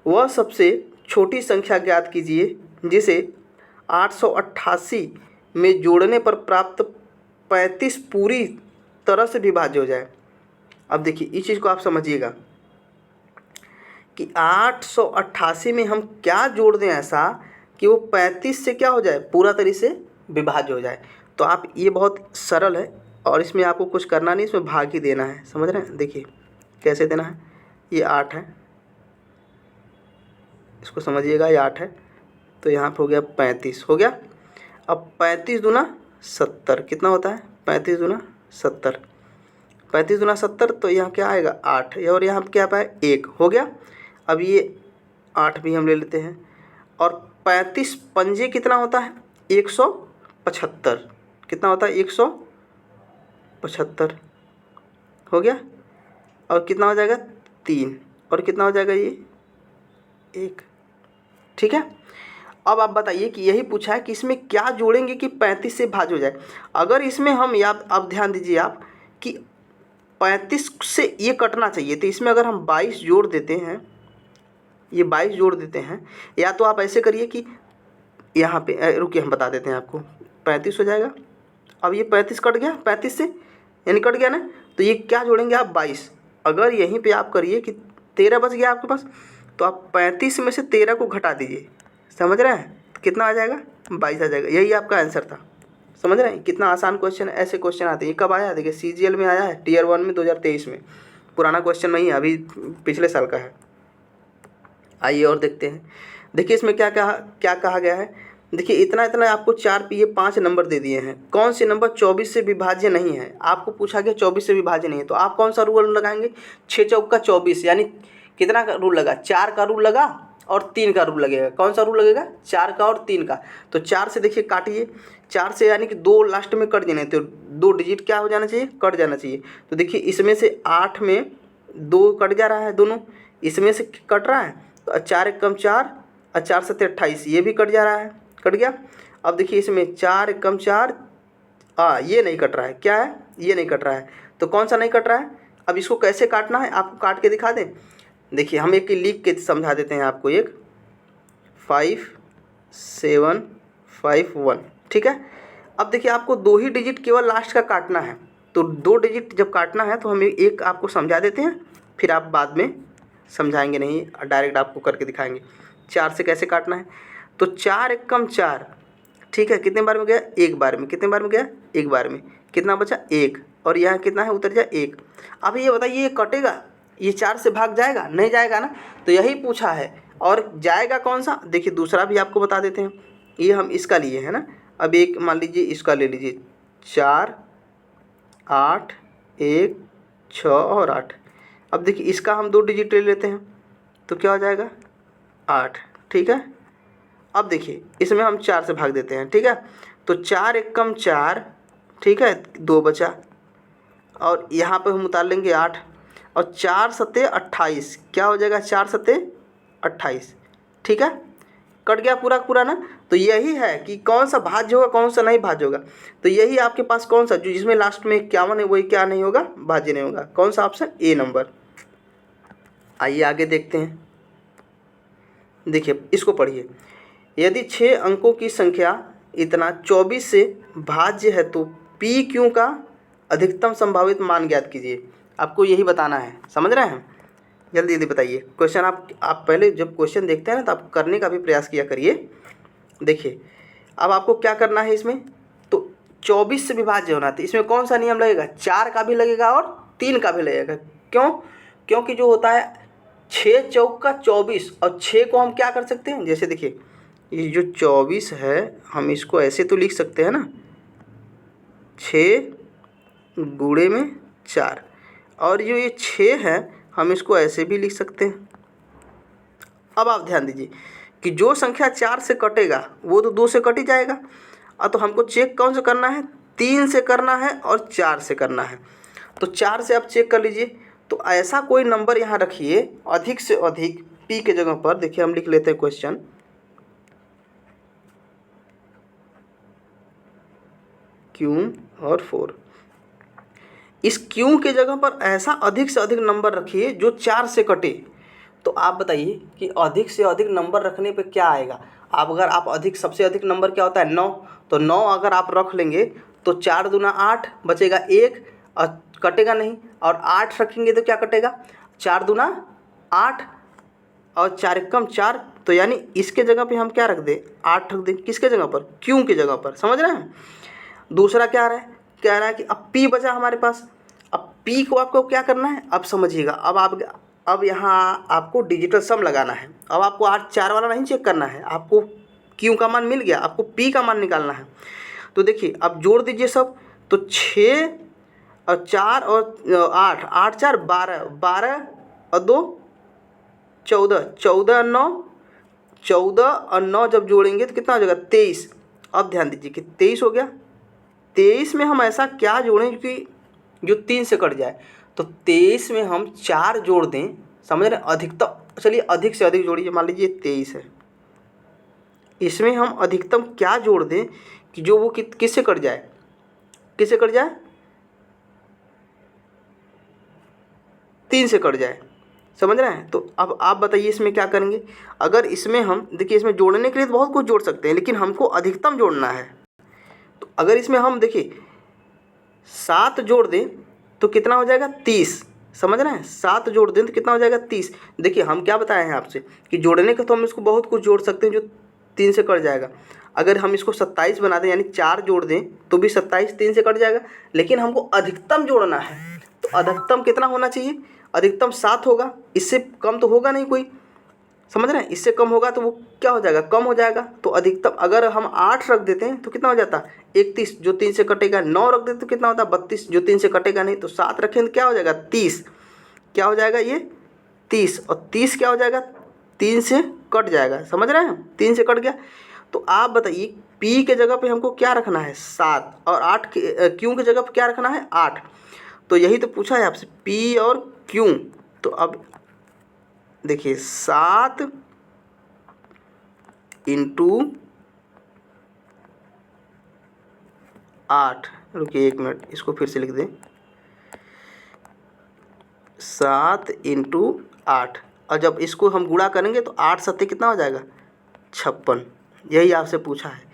A: वह सबसे छोटी संख्या ज्ञात कीजिए जिसे 888 में जोड़ने पर प्राप्त 35 पूरी तरह से विभाज्य हो जाए। अब देखिए इस चीज़ को आप समझिएगा कि 888 में हम क्या जोड़ दें ऐसा कि वो 35 से क्या हो जाए, पूरा तरीके से विभाज्य हो जाए। तो आप, ये बहुत सरल है और इसमें आपको कुछ करना नहीं, इसमें भाग ही देना है, समझ रहे हैं। देखिए कैसे देना है, ये 8 है, इसको समझिएगा, ये 8 है, तो यहाँ पर हो गया 35 हो गया। अब 35 दूना 70 कितना होता है, 35 दूना 70, 35 दूना 70, तो यहाँ क्या आएगा 8, और यहाँ क्या पाए 1 हो गया। अब ये 8 भी हम ले लेते हैं, और 35 पंजे कितना होता है 175, कितना होता है 175 हो गया। और कितना हो जाएगा 3, और कितना हो जाएगा ये 1। ठीक है, अब आप बताइए कि यही पूछा है कि इसमें क्या जोड़ेंगे कि 35 से भाज्य हो जाए। अगर इसमें हम, याद अब ध्यान दीजिए आप कि 35 से ये कटना चाहिए, तो इसमें अगर हम 22 जोड़ देते हैं, ये 22 जोड़ देते हैं, या तो आप ऐसे करिए कि यहाँ पे रुकिए हम बता देते हैं आपको, 35 हो जाएगा। अब ये 35 कट गया 35 से, यानी कट गया ना, तो ये क्या जोड़ेंगे आप 22। अगर यहीं पे आप करिए कि 13 बच गया आपके पास, तो आप 35 में से 13 को घटा दीजिए, समझ रहे हैं, तो कितना आ जाएगा 22 आ जाएगा। यही आपका आंसर था, समझ रहे हैं। कितना आसान क्वेश्चन है, ऐसे क्वेश्चन आते हैं। ये कब आया, देखिए CGL में आया है, Tier 1 में 2023 में, पुराना क्वेश्चन नहीं है, अभी पिछले साल का है। आइए और देखते हैं। देखिए इसमें क्या कहा गया है। देखिए इतना आपको 4 पे 5 नंबर दे दिए हैं। कौन से नंबर 24 से विभाज्य नहीं है, आपको पूछा गया 24 से विभाज्य नहीं है, तो आप कौन सा रूल लगाएंगे, 6 चौक का 24, यानी कितना का रूल लगा, 4 का रूल लगा और 3 का रूल लगेगा। कौन सा रूल लगेगा, 4 का और 3 का। तो 4 से देखिए काटिए, 4 से यानी कि 2 लास्ट में कट जाने, तो 2 डिजिट क्या हो जाना चाहिए, कट जाना चाहिए। तो देखिए इसमें से 8 में 2 कट जा रहा है, दोनों इसमें से कट रहा है, तो 4 एक कम 4 और 4 7 28, ये भी कट जा रहा है, कट गया। अब देखिए इसमें 4 एक कम 4, ये नहीं कट रहा है, क्या है, ये नहीं कट रहा है, तो कौन सा नहीं कट रहा है। अब इसको कैसे काटना है, आपको काट के दिखा दें। देखिए हम एक लिख के समझा देते हैं आपको, एक 5 7 5 1, ठीक है। अब देखिए आपको 2 ही डिजिट केवल लास्ट का काटना है, तो 2 डिजिट जब काटना है तो हम एक आपको समझा देते हैं, फिर आप बाद में समझाएंगे नहीं, डायरेक्ट आपको करके दिखाएंगे 4 से कैसे काटना है। तो 4 एक कम 4, ठीक है, कितने बार में गया, एक बार में, कितने बार में गया, एक बार में, कितना बचा 1, और यहाँ कितना है, उतर जाए 1। अब ये बताइए ये कटेगा, ये 4 से भाग जाएगा, नहीं जाएगा ना, तो यही पूछा है। और जाएगा कौन सा, देखिए दूसरा भी आपको बता देते हैं। ये हम इसका लिए है ना, अब एक मान लीजिए इसका ले लीजिए, 4 8 1 6 और 8। अब देखिए इसका हम 2 डिजिट ले लेते हैं, तो क्या हो जाएगा 8, ठीक है। अब देखिए इसमें हम 4 से भाग देते हैं, ठीक है, तो 4 एक कम 4, ठीक है, 2 बचा, और यहाँ पे हम उतार लेंगे 8, और 4 7 28, क्या हो जाएगा 4 7 28, ठीक है, कट गया पूरा पूरा ना। तो यही है कि कौन सा भाज्य होगा, कौन सा नहीं भाज्य होगा। तो यही आपके पास कौन सा जो जिसमें लास्ट में 51 है वही क्या नहीं होगा, भाज्य नहीं होगा। कौन सा ऑप्शन, ए नंबर। आइए आगे देखते हैं। देखिए इसको पढ़िए। यदि 6 अंकों की संख्या इतना 24 से भाज्य है तो पी क्यू का अधिकतम संभावित मान ज्ञात कीजिए। आपको यही बताना है, समझ रहे हैं। जल्दी जल्दी बताइए क्वेश्चन। आप पहले जब क्वेश्चन देखते हैं ना तो आप करने का भी प्रयास किया करिए। देखिए अब आपको क्या करना है इसमें, तो 24 से विभाज्य होना था। इसमें कौन सा नियम लगेगा, 4 का भी लगेगा और 3 का भी लगेगा। क्यों, क्योंकि जो होता है 6 चौक का 24 और 6 को हम क्या कर सकते हैं, जैसे देखिए ये जो 24 है हम इसको ऐसे तो लिख सकते हैं ना, 6 गुणे में 4, और जो ये 6 है हम इसको ऐसे भी लिख सकते हैं। अब आप ध्यान दीजिए कि जो संख्या 4 से कटेगा वो तो 2 से कट ही जाएगा। अब तो हमको चेक कौन से करना है, 3 से करना है और 4 से करना है। तो 4 से आप चेक कर लीजिए। तो ऐसा कोई नंबर यहाँ रखिए अधिक से अधिक पी के जगह पर। देखिए हम लिख लेते हैं क्वेश्चन, क्यू और 4। इस क्यू के जगह पर ऐसा अधिक से अधिक नंबर रखिए जो 4 से कटे। तो आप बताइए कि अधिक से अधिक नंबर रखने पे क्या आएगा। अगर आप अधिक, सबसे अधिक नंबर क्या होता है, 9। तो 9 अगर आप रख लेंगे तो 4 दूना 8 बचेगा 1 और कटेगा नहीं, और 8 रखेंगे तो क्या कटेगा, 4 दूना 8 और 4 एकम 4। तो यानी इसके जगह पे हम क्या रख दें, 8 रख दें। किसके जगह पर, क्यू की जगह पर, समझ रहे हैं। दूसरा क्या रहा है, कह रहा है कि अब पी बचा हमारे पास। अब पी को आपको क्या करना है, अब समझिएगा। अब यहाँ आपको डिजिटल सम लगाना है। अब आपको 8 4 वाला नहीं चेक करना है, आपको क्यू का मान मिल गया, आपको पी का मान निकालना है। तो देखिए अब जोड़ दीजिए सब। तो 6 और 4 और 8, 8 4 12, 12 और 2 14, 14 और 9, 14 और 9 जब जोड़ेंगे तो कितना हो जाएगा, 23। अब ध्यान दीजिए कि 23 हो गया। 23 में हम ऐसा क्या जोड़ें कि जो 3 से कट जाए। तो 23 में हम 4 जोड़ दें, समझ रहे हैं, अधिकतम। चलिए अधिक से अधिक जोड़िए, मान लीजिए 23 है, इसमें हम अधिकतम क्या जोड़ दें कि जो वो किससे कट जाए, किससे कट जाए, 3 से कट जाए, समझ रहे हैं। तो अब आप बताइए इसमें क्या करेंगे। अगर इसमें हम देखिए, इसमें जोड़ने के लिए तो बहुत कुछ जोड़ सकते हैं लेकिन हमको अधिकतम जोड़ना है। तो अगर इसमें हम देखिए 7 जोड़ दें तो कितना हो जाएगा, 30, समझ रहे हैं। 7 जोड़ दें तो कितना हो जाएगा, 30। देखिए हम क्या बताए हैं आपसे कि जोड़ने का तो हम इसको बहुत कुछ जोड़ सकते हैं जो 3 से कट जाएगा। अगर हम इसको 27 बना दें यानी 4 जोड़ दें तो भी 27 3 से कट जाएगा। लेकिन हमको अधिकतम जोड़ना है, तो अधिकतम कितना होना चाहिए, अधिकतम 7 होगा, इससे कम तो होगा नहीं कोई, समझ रहे हैं। इससे कम होगा तो वो क्या हो जाएगा, कम हो जाएगा। तो अधिकतम अगर हम 8 रख देते हैं तो कितना हो जाता, 31 जो 3 से कटेगा। 9 रख देते तो कितना होता, 32 जो 3 से कटेगा नहीं। तो 7 रखें तो क्या हो जाएगा, 30। क्या हो जाएगा ये 30, और 30 क्या हो जाएगा, 3 से कट जाएगा, समझ रहे हैं, 3 से कट गया। तो आप बताइए पी के जगह पे हमको क्या रखना है, 7, और 8 क्यू की जगह पे क्या रखना है, 8। तो यही तो पूछा है आपसे, पी और क्यू। तो अब देखिए 7 इंटू 8, रुकिए 1 मिनट, इसको फिर से लिख दें, 7 इंटू 8, और जब इसको हम गुणा करेंगे तो 8 सत्ते कितना हो जाएगा, 56। यही आपसे पूछा है।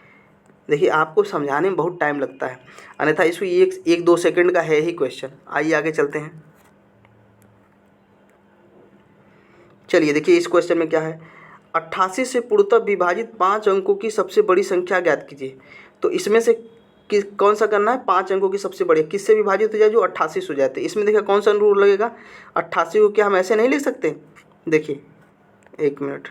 A: देखिए आपको समझाने में बहुत टाइम लगता है, अन्यथा इसको 1-2 सेकंड का है ही क्वेश्चन। आइए आगे चलते हैं। चलिए देखिए इस क्वेश्चन में क्या है, 88 से पूर्णतः विभाजित 5 अंकों की सबसे बड़ी संख्या ज्ञात कीजिए। तो इसमें से कौन सा करना है, 5 अंकों की सबसे बड़ी किससे विभाजित हो जाए जो 88 हो जाते हैं। इसमें देखिए कौन सा रूल लगेगा, 88 को क्या हम ऐसे नहीं लिख सकते। देखिए 1 मिनट,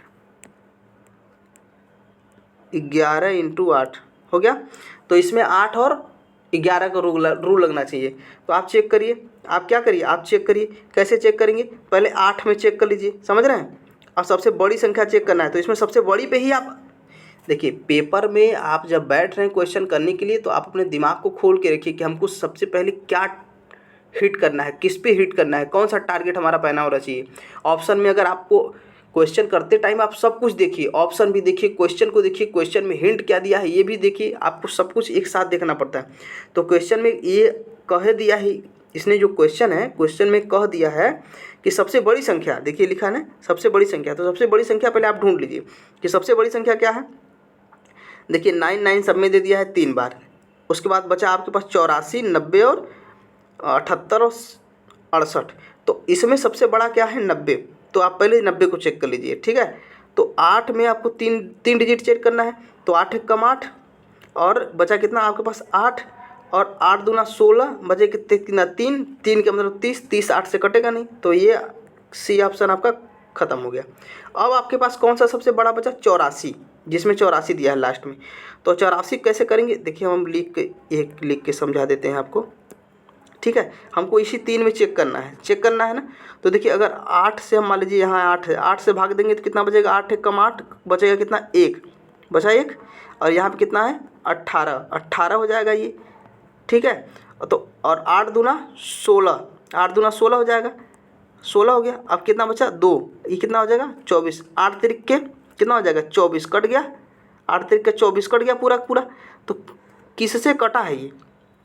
A: 11 इंटू 8 हो गया। तो इसमें 8 और 11 का रूल लगना चाहिए। तो आप चेक करिए, आप क्या करिए, आप चेक करिए। कैसे चेक करेंगे, पहले 8 में चेक कर लीजिए, समझ रहे हैं। अब सबसे बड़ी संख्या चेक करना है तो इसमें सबसे बड़ी पे ही आप देखिए। पेपर में आप जब बैठ रहे हैं क्वेश्चन करने के लिए तो आप अपने दिमाग को खोल के रखिए कि हमको सबसे पहले क्या हिट करना है, किस पे हिट करना है, कौन सा टारगेट हमारा पैना होना चाहिए। ऑप्शन में अगर आपको क्वेश्चन करते टाइम आप सब कुछ देखिए, ऑप्शन भी देखिए, क्वेश्चन को देखिए, क्वेश्चन में हिंट क्या दिया है ये भी देखिए, आपको सब कुछ एक साथ देखना पड़ता है। तो क्वेश्चन में ये कह दिया है, इसने जो क्वेश्चन है, क्वेश्चन में कह दिया है कि सबसे बड़ी संख्या, देखिए लिखा है सबसे बड़ी संख्या, तो सबसे बड़ी संख्या पहले आप ढूंढ लीजिए कि सबसे बड़ी संख्या क्या है। देखिए 9 सब में दे दिया है 3 बार, उसके बाद बचा आपके पास 84, 90 और 78 और 68। तो इसमें सबसे बड़ा क्या है 90, तो आप पहले 90 को चेक कर लीजिए, ठीक है। तो 8 में आपको तीन डिजिट चेक करना है, तो 8 एक कम 8 और बचा कितना आपके पास 8 और 8 दूना 16, बचे कितने 3, 3 का मतलब 30, 30 8 से कटेगा नहीं, तो ये सी ऑप्शन आपका ख़त्म हो गया। अब आपके पास कौन सा सबसे बड़ा बचा 84, जिसमें 84 दिया है लास्ट में। तो 84 कैसे करेंगे, देखिए हम लिख के समझा देते हैं आपको, ठीक है। हमको इसी 3 में चेक करना है ना। तो देखिए अगर 8 से हम मान लीजिए यहाँ 8 है, 8 से भाग देंगे तो कितना बचेगा, 8 एक कम 8, बचेगा कितना 1, बचा 1 और यहाँ पे कितना है 18 हो जाएगा ये, ठीक है। तो और 8 दूना 16, 8 दूना 16 हो जाएगा, 16 हो गया। अब कितना बचा 2, ये कितना हो जाएगा 24, 8 तिरिक के कितना हो जाएगा 24 कट गया, 8 तिरिक के 24 कट गया पूरा पूरा। तो किससे कटा है ये,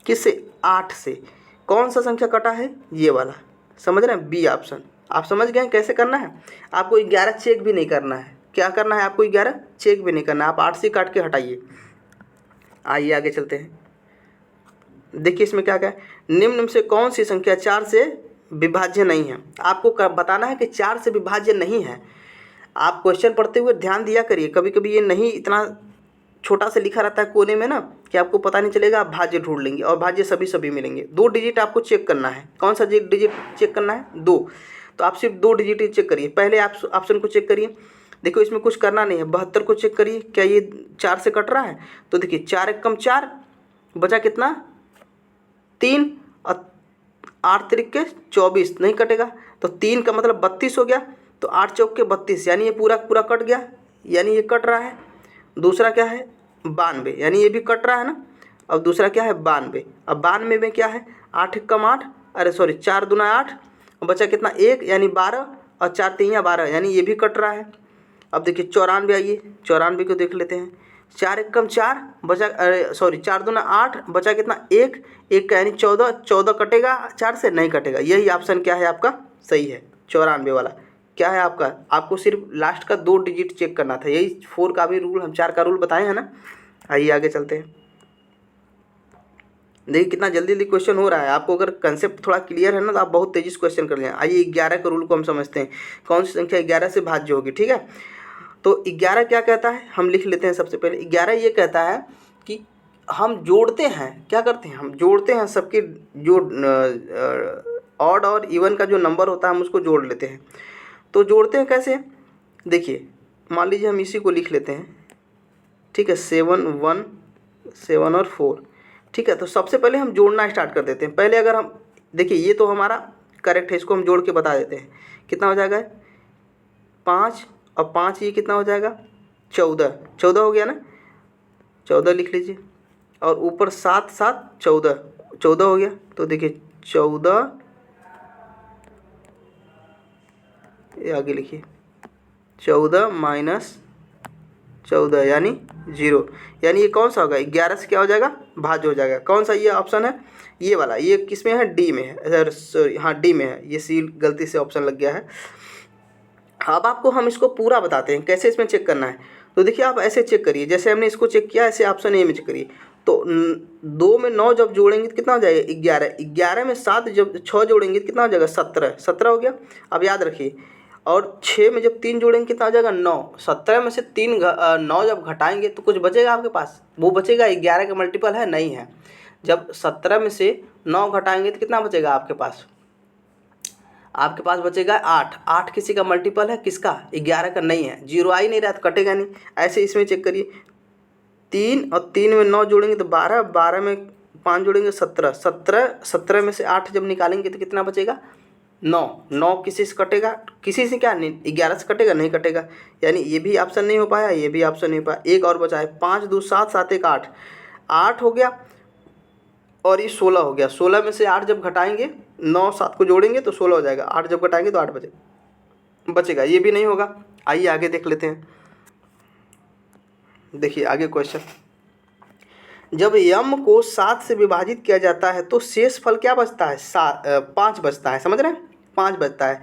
A: किससे 8 से। कौन सा संख्या कटा है, ये वाला, समझ रहे हैं, बी ऑप्शन। आप समझ गए कैसे करना है। आपको 11 चेक भी नहीं करना है, क्या करना है आपको 11 चेक भी नहीं करना है, आप 8 से काट के हटाइए। आइए आगे चलते हैं। देखिए इसमें क्या क्या है, निम्न में से कौन सी संख्या 4 से विभाज्य नहीं है। आपको बताना है कि 4 से विभाज्य नहीं है। आप क्वेश्चन पढ़ते हुए ध्यान दिया करिए, कभी कभी ये नहीं इतना छोटा से लिखा रहता है कोने में ना कि आपको पता नहीं चलेगा, आप भाज्य ढूंढ लेंगे और भाज्य सभी मिलेंगे। 2 डिजिट आपको चेक करना है, कौन सा डिजिट चेक करना है 2, तो आप सिर्फ 2 डिजिट ही चेक करिए। पहले आप ऑप्शन को चेक करिए, देखो इसमें कुछ करना नहीं है। 72 को चेक करिए, क्या ये 4 से कट रहा है, तो देखिए 4 एक कम 4, बचा कितना 3 और 8 तिरिक के 24 नहीं कटेगा, तो 3 का मतलब 32 हो गया, तो 8 चौक के 32 यानी ये पूरा पूरा कट गया, यानी ये कट रहा है। दूसरा क्या है 92, यानी ये भी कट रहा है ना। अब दूसरा क्या है 92, अब 92 में क्या है 8 एक कम 8, 4 दूना 8, बचा कितना 1 यानी 12 और 4 3 12, यानी ये भी कट रहा है। अब देखिए 94 आइए, 94 को देख लेते हैं। 4 एक कम 4, बचा 4 दूना 8, बचा कितना 1 का यानी 14, 14 कटेगा 4 से नहीं कटेगा। यही ऑप्शन क्या है आपका सही है, 94 वाला क्या है आपका। आपको सिर्फ लास्ट का 2 डिजिट चेक करना था, यही 4 का भी रूल, हम 4 का रूल बताए हैं ना। आइए आगे चलते हैं। देखिए कितना जल्दी क्वेश्चन हो रहा है। आपको अगर कंसेप्ट थोड़ा क्लियर है ना तो आप बहुत तेजी से क्वेश्चन कर लें। आइए 11 के रूल को हम समझते हैं, कौन सी संख्या 11 से भाज्य होगी, ठीक है। तो 11 क्या कहता है, हम लिख लेते हैं सबसे पहले। 11 ये कहता है कि हम जोड़ते हैं, क्या करते हैं हम जोड़ते हैं, सबके जो ऑड और इवन का जो नंबर होता है हम उसको जोड़ लेते हैं। तो जोड़ते हैं कैसे, देखिए मान लीजिए हम इसी को लिख लेते हैं, ठीक है, 7 1 7 और 4, ठीक है। तो सबसे पहले हम जोड़ना स्टार्ट कर देते हैं। पहले अगर हम देखिए ये तो हमारा करेक्ट है, इसको हम जोड़ के बता देते हैं कितना हो जाएगा 5 और 5 ये कितना हो जाएगा 14 हो गया ना, 14 लिख लीजिए। और ऊपर 7 7 14 हो गया। तो देखिए 14, ये आगे लिखिए 14 माइनस 14 यानी 0, यानी ये कौन सा होगा 11 से क्या हो जाएगा भाज्य हो जाएगा। कौन सा ये ऑप्शन है, ये वाला, ये किस में है डी में है, सॉरी हाँ डी में है, ये सी गलती से ऑप्शन लग गया है। अब आपको हम इसको पूरा बताते हैं कैसे इसमें चेक करना है। तो देखिए आप ऐसे चेक करिए, जैसे हमने इसको चेक किया ऐसे ऑप्शन ए में चेक करिए। तो 2 में 9 जब जोड़ेंगे तो कितना हो जाएगा 11, 11 में 7 जब 6 जोड़ेंगे तो कितना हो जाएगा 17 हो गया। अब याद रखिए, और 6 में जब 3 जोड़ेंगे कितना हो जाएगा 9, 17 में से 9 जब घटाएंगे तो कुछ बचेगा आपके पास, वो बचेगा 11 का मल्टीपल है नहीं है। जब 17 में से 9 घटाएंगे तो कितना बचेगा आपके पास बचेगा 8। 8 किसी का मल्टीपल है, किसका 11 का नहीं है, 0 आ ही नहीं रहा तो कटेगा नहीं। ऐसे इसमें चेक करिए, 3 और 3 में 9 जोड़ेंगे तो 12, 12 में 5 जोड़ेंगे 17, 17 में से 8 जब निकालेंगे तो कितना बचेगा 9 किसी से कटेगा, किसी से क्या नहीं 11 से कटेगा नहीं कटेगा, यानी ये भी ऑप्शन नहीं हो पाया, ये भी ऑप्शन नहीं हो पाया। एक और बचा है 5 2 7 7 1 8, 8 हो गया और ये 16 हो गया। 16 में से 8 जब घटाएंगे 9 7 को जोड़ेंगे तो 16 हो जाएगा, 8 जब घटाएंगे तो 8 बचेगा, ये भी नहीं होगा। आइए आगे देख लेते हैं। देखिए आगे क्वेश्चन, जब यम को 7 से विभाजित किया जाता है तो शेष फल क्या बचता है? 5 बचता है। समझ रहे हैं? 5 बचता है।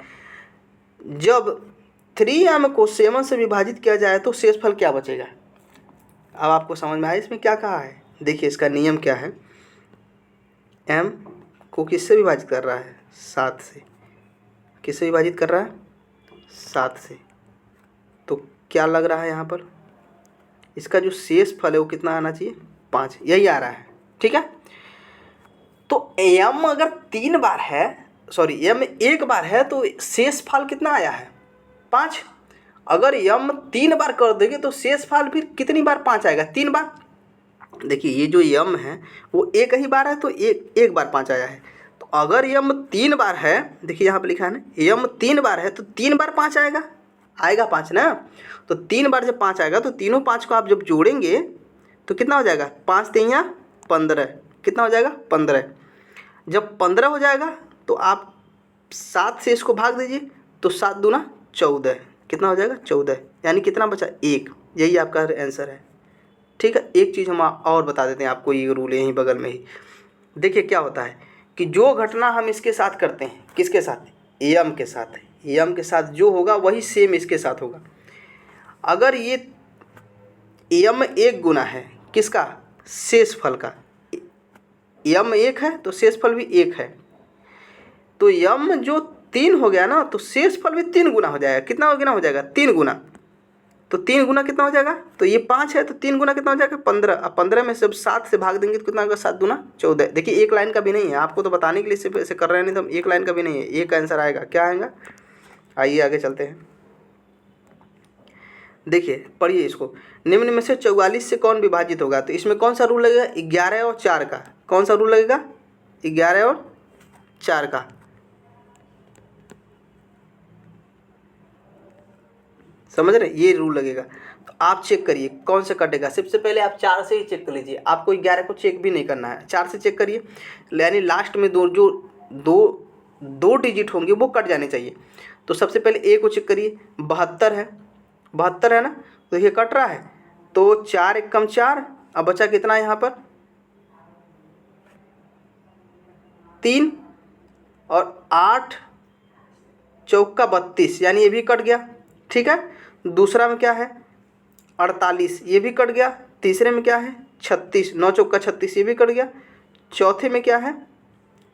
A: जब 3m को 7 से विभाजित किया जाए तो शेष फल क्या बचेगा? अब आपको समझ में आया इसमें क्या कहा है? देखिए इसका नियम क्या है। m को किससे विभाजित कर रहा है? 7 से। किससे विभाजित कर रहा है? 7 से। तो क्या लग रहा है यहाँ पर? इसका जो शेष फल है वो कितना आना चाहिए? 5। यही आ रहा है। ठीक है। तो m अगर 3 बार है, सॉरी m 1 बार है तो शेष फल कितना आया है? 5। अगर m 3 बार कर देंगे तो शेष फल फिर कितनी बार 5 आएगा? 3 बार। देखिए ये जो m है वो एक ही बार है तो एक बार 5 आया है। तो अगर m 3 बार है, देखिए यहाँ पे लिखा है ना, m 3 बार है तो 3 बार 5 आएगा 5 ना। तो 3 बार जब 5 आएगा तो तीनों 5 को आप जब जोड़ेंगे तो कितना हो जाएगा? 5 3 या 15। कितना हो जाएगा? 15। जब 15 हो जाएगा तो आप 7 से इसको भाग दीजिए तो 7 दूना 14। कितना हो जाएगा? 14। यानी कितना बचा? 1। यही आपका आंसर है। ठीक है। एक चीज़ हम और बता देते हैं आपको, ये रूल यहीं बगल में ही। देखिए क्या होता है कि जो घटना हम इसके साथ करते हैं, किसके साथ? एम के साथ। एम के साथ जो होगा वही सेम इसके साथ होगा। अगर ये एम 1 गुना है किसका? शेष फल का। यम 1 है तो शेष फल भी 1 है। तो यम जो 3 हो गया ना तो शेष फल भी 3 गुना हो जाएगा। कितना गुना हो जाएगा? 3 गुना। तो 3 गुना कितना हो जाएगा? तो ये 5 है तो 3 गुना कितना हो जाएगा? 15। अब 15 में से 7 से भाग देंगे तो कितना होगा? 7 दूना 14। देखिए एक लाइन का भी नहीं है, आपको तो बताने के लिए सिर्फ ऐसे कर रहे हैं, नहीं तो हम एक लाइन का भी नहीं है। एक आंसर आएगा। क्या आएगा? आइए आगे चलते हैं। देखिए पढ़िए इसको। निम्न में से 44 से कौन विभाजित होगा? तो इसमें कौन सा रूल लगेगा? 11 और 4 का। कौन सा रूल लगेगा? 11 और 4 का। समझ रहे? ये रूल लगेगा। तो आप चेक करिए कौन से कटेगा। सबसे पहले आप 4 से ही चेक कर लीजिए, आपको 11 को चेक भी नहीं करना है। 4 से चेक करिए, यानी लास्ट में दो डिजिट होंगे वो कट जाने चाहिए। तो सबसे पहले ए को चेक करिए। 72 है, 72 है ना, तो ये कट रहा है। तो 4 एक कम 4, अब बचा कितना यहाँ पर? 3 और 8 चौका 32, यानी ये भी कट गया। ठीक है। दूसरा में क्या है? 48, ये भी कट गया। तीसरे में क्या है? 36, 9 चौका 36, ये भी कट गया। चौथे में क्या है?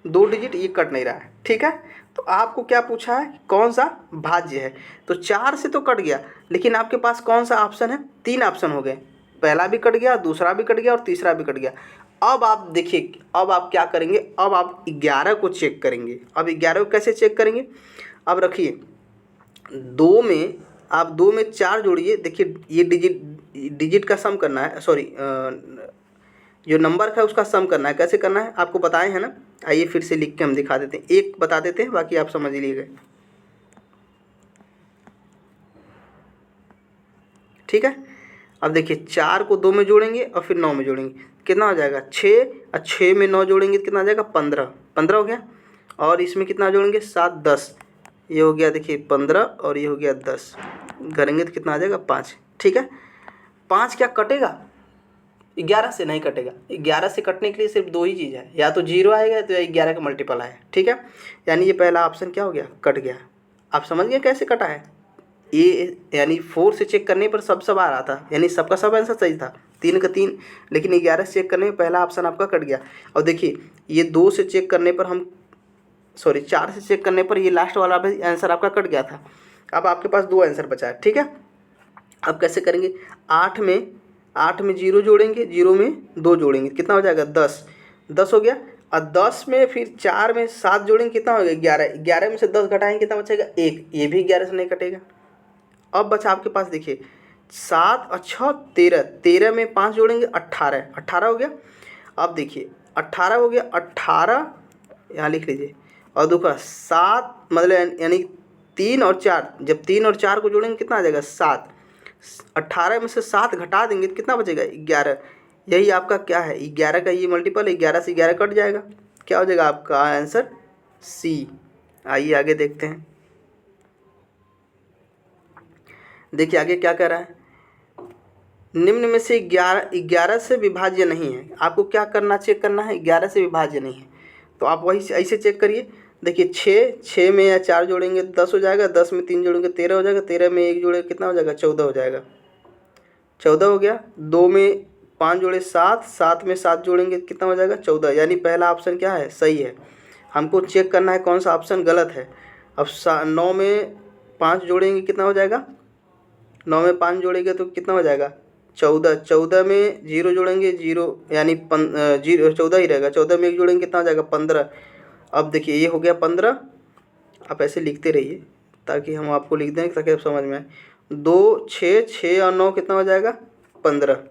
A: 2 डिजिट, ये कट नहीं रहा है। ठीक है। तो आपको क्या पूछा है? कौन सा भाज्य है? तो 4 से तो कट गया, लेकिन आपके पास कौन सा ऑप्शन है? 3 ऑप्शन हो गए। पहला भी कट गया, दूसरा भी कट गया और तीसरा भी कट गया। अब आप देखिए, अब आप क्या करेंगे? अब आप 11 को चेक करेंगे। अब 11 को कैसे चेक करेंगे? अब रखिए, 2 में आप 2 में 4 जोड़िए। देखिए ये डिजिट का सम करना है, सॉरी जो नंबर का उसका सम करना है। कैसे करना है आपको बताए हैं ना। आइए फिर से लिख के हम दिखा देते हैं। एक बता देते हैं, बाकी आप समझ लीजिएगा। ठीक है। अब देखिए 4 को 2 में जोड़ेंगे और फिर 9 में जोड़ेंगे, कितना हो जाएगा? 6, और 6 में 9 जोड़ेंगे तो कितना आ जाएगा? 15। 15 हो गया। और इसमें कितना जोड़ेंगे? 7, 10, ये हो गया देखिए 15, और ये हो गया 10, करेंगे तो कितना आ जाएगा? 5। ठीक है। 5 क्या कटेगा? 11 से नहीं कटेगा। 11 से कटने के लिए सिर्फ 2 ही चीज़ है, या तो 0 आएगा तो या 11 का मल्टीपल आएगा। ठीक है। यानी ये पहला ऑप्शन क्या हो गया? कट गया। आप समझ गए कैसे कटा है? ये यानी 4 से चेक करने पर सब आ रहा था, यानी सबका सब आंसर सही था, 3 का 3, लेकिन 11 से चेक करने में पहला ऑप्शन आपका कट गया। और देखिए ये 2 से चेक करने पर 4 से चेक करने पर ये लास्ट वाला आंसर आपका कट गया था। अब आपके पास 2 आंसर बचा है। ठीक है। अब कैसे करेंगे? 8 में 0 जोड़ेंगे, 0 में 2 जोड़ेंगे, कितना हो जाएगा? 10। 10 हो गया। और 10 में फिर 4 में 7 जोड़ेंगे, कितना हो गया? 11। 11 में से 10 घटाएंगे, कितना बचेगा? 1। ये भी 11 से नहीं कटेगा। अब बचा आपके पास देखिए 7 और 6 13, 13 में 5 जोड़ेंगे, 18। 18 हो गया। अब देखिए 18 हो गया, 18 यहाँ लिख लीजिए। और देखो 7 मतलब यानी 3 और 4, जब 3 और 4 को जोड़ेंगे कितना आ जाएगा? 7। 18 में से 7 घटा देंगे तो कितना बचेगा? 11। यही आपका क्या है? 11 का ये मल्टीपल है, 11 से 11 कट जाएगा। क्या हो जाएगा आपका आंसर? सी। आइए आगे देखते हैं। देखिए आगे क्या कह रहा है, निम्न में से 11 से विभाज्य नहीं है। आपको क्या करना, चेक करना है 11 से विभाज्य नहीं है। तो आप वही ऐसे चेक करिए। देखिए 6 में या 4 जोड़ेंगे 10 हो जाएगा, 10 में 3 जोड़ेंगे 13 हो जाएगा, 13 में 1 जोड़ेंगे कितना हो जाएगा, 14 हो जाएगा, 14 हो गया। 2 में 5 जोड़े 7, 7 में 7 जोड़ेंगे कितना हो जाएगा, 14। यानी पहला ऑप्शन क्या है, सही है। हमको चेक करना है कौन सा ऑप्शन गलत है। अब 9 में 5 जोड़ेंगे कितना हो जाएगा, 9 में 5 जोड़ेंगे तो कितना हो जाएगा, 14। 14 में 0 जोड़ेंगे 0, यानी 14 ही रहेगा। 14 में 1 जोड़ेंगे कितना हो जाएगा, 15। अब देखिए ये हो गया 15। आप ऐसे लिखते रहिए ताकि हम आपको लिख दें ताकि आप समझ में आए। 2 6 6 और 9 कितना हो जाएगा, 15।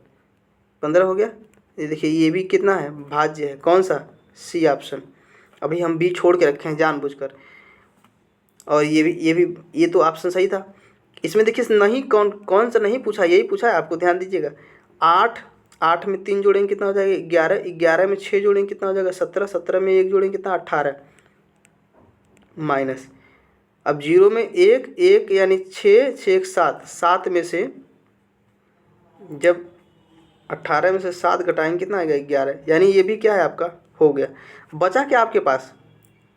A: 15 हो गया। ये देखिए ये भी कितना है, भाज्य है। कौन सा, सी ऑप्शन। अभी हम बी छोड़ के रखे हैं जानबूझकर। और ये तो ऑप्शन सही था। इसमें देखिए नहीं, कौन सा नहीं पूछा, यही पूछा है आपको, ध्यान दीजिएगा। 8 में 3 जोड़ेंगे कितना हो जाएगा, 11। 11 में 6 जोड़ेंगे कितना हो जाएगा, 17। 17 में 1 जोड़ेंगे कितना, 18 माइनस। अब 0 में 1 यानी 6 6 7। 7 में से जब 18 में से 7 घटाएंगे कितना आएगा, 11। यानी ये भी क्या है आपका, हो गया। बचा क्या आपके पास,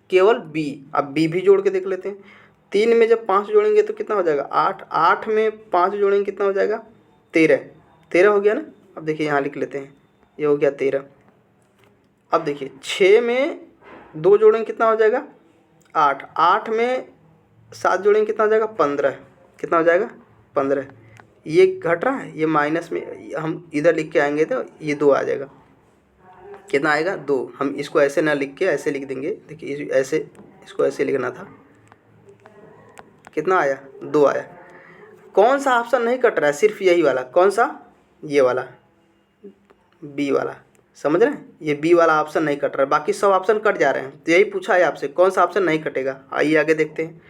A: केवल बी। अब बी भी जोड़ के देख लेते हैं। 3 में जब 5 जोड़ेंगे तो कितना हो जाएगा, 8। 8 में 5 जोड़ेंगे कितना हो जाएगा, 13। 13 हो गया ना। अब देखिए यहाँ लिख लेते हैं, ये हो गया 13। अब देखिए 6 में 2 जोड़ेंगे कितना हो जाएगा, 8। 8 में 7 जोड़ेंगे कितना हो जाएगा, 15। कितना हो जाएगा, 15। ये घट रहा है, ये माइनस में हम इधर लिख के आएंगे तो ये 2 आ जाएगा। कितना आएगा, 2। हम इसको ऐसे ना लिख के ऐसे लिख देंगे। देखिए ऐसे, इसको ऐसे लिखना था। कितना आया, 2 आया। कौन सा ऑप्शन नहीं कट रहा है, सिर्फ यही वाला। कौन सा, ये वाला, बी वाला। समझ रहे हैं, ये बी वाला ऑप्शन नहीं कट रहा है, बाकी सब ऑप्शन कट जा रहे हैं। तो यही पूछा है आपसे कौन सा ऑप्शन नहीं कटेगा। आइए आगे देखते हैं।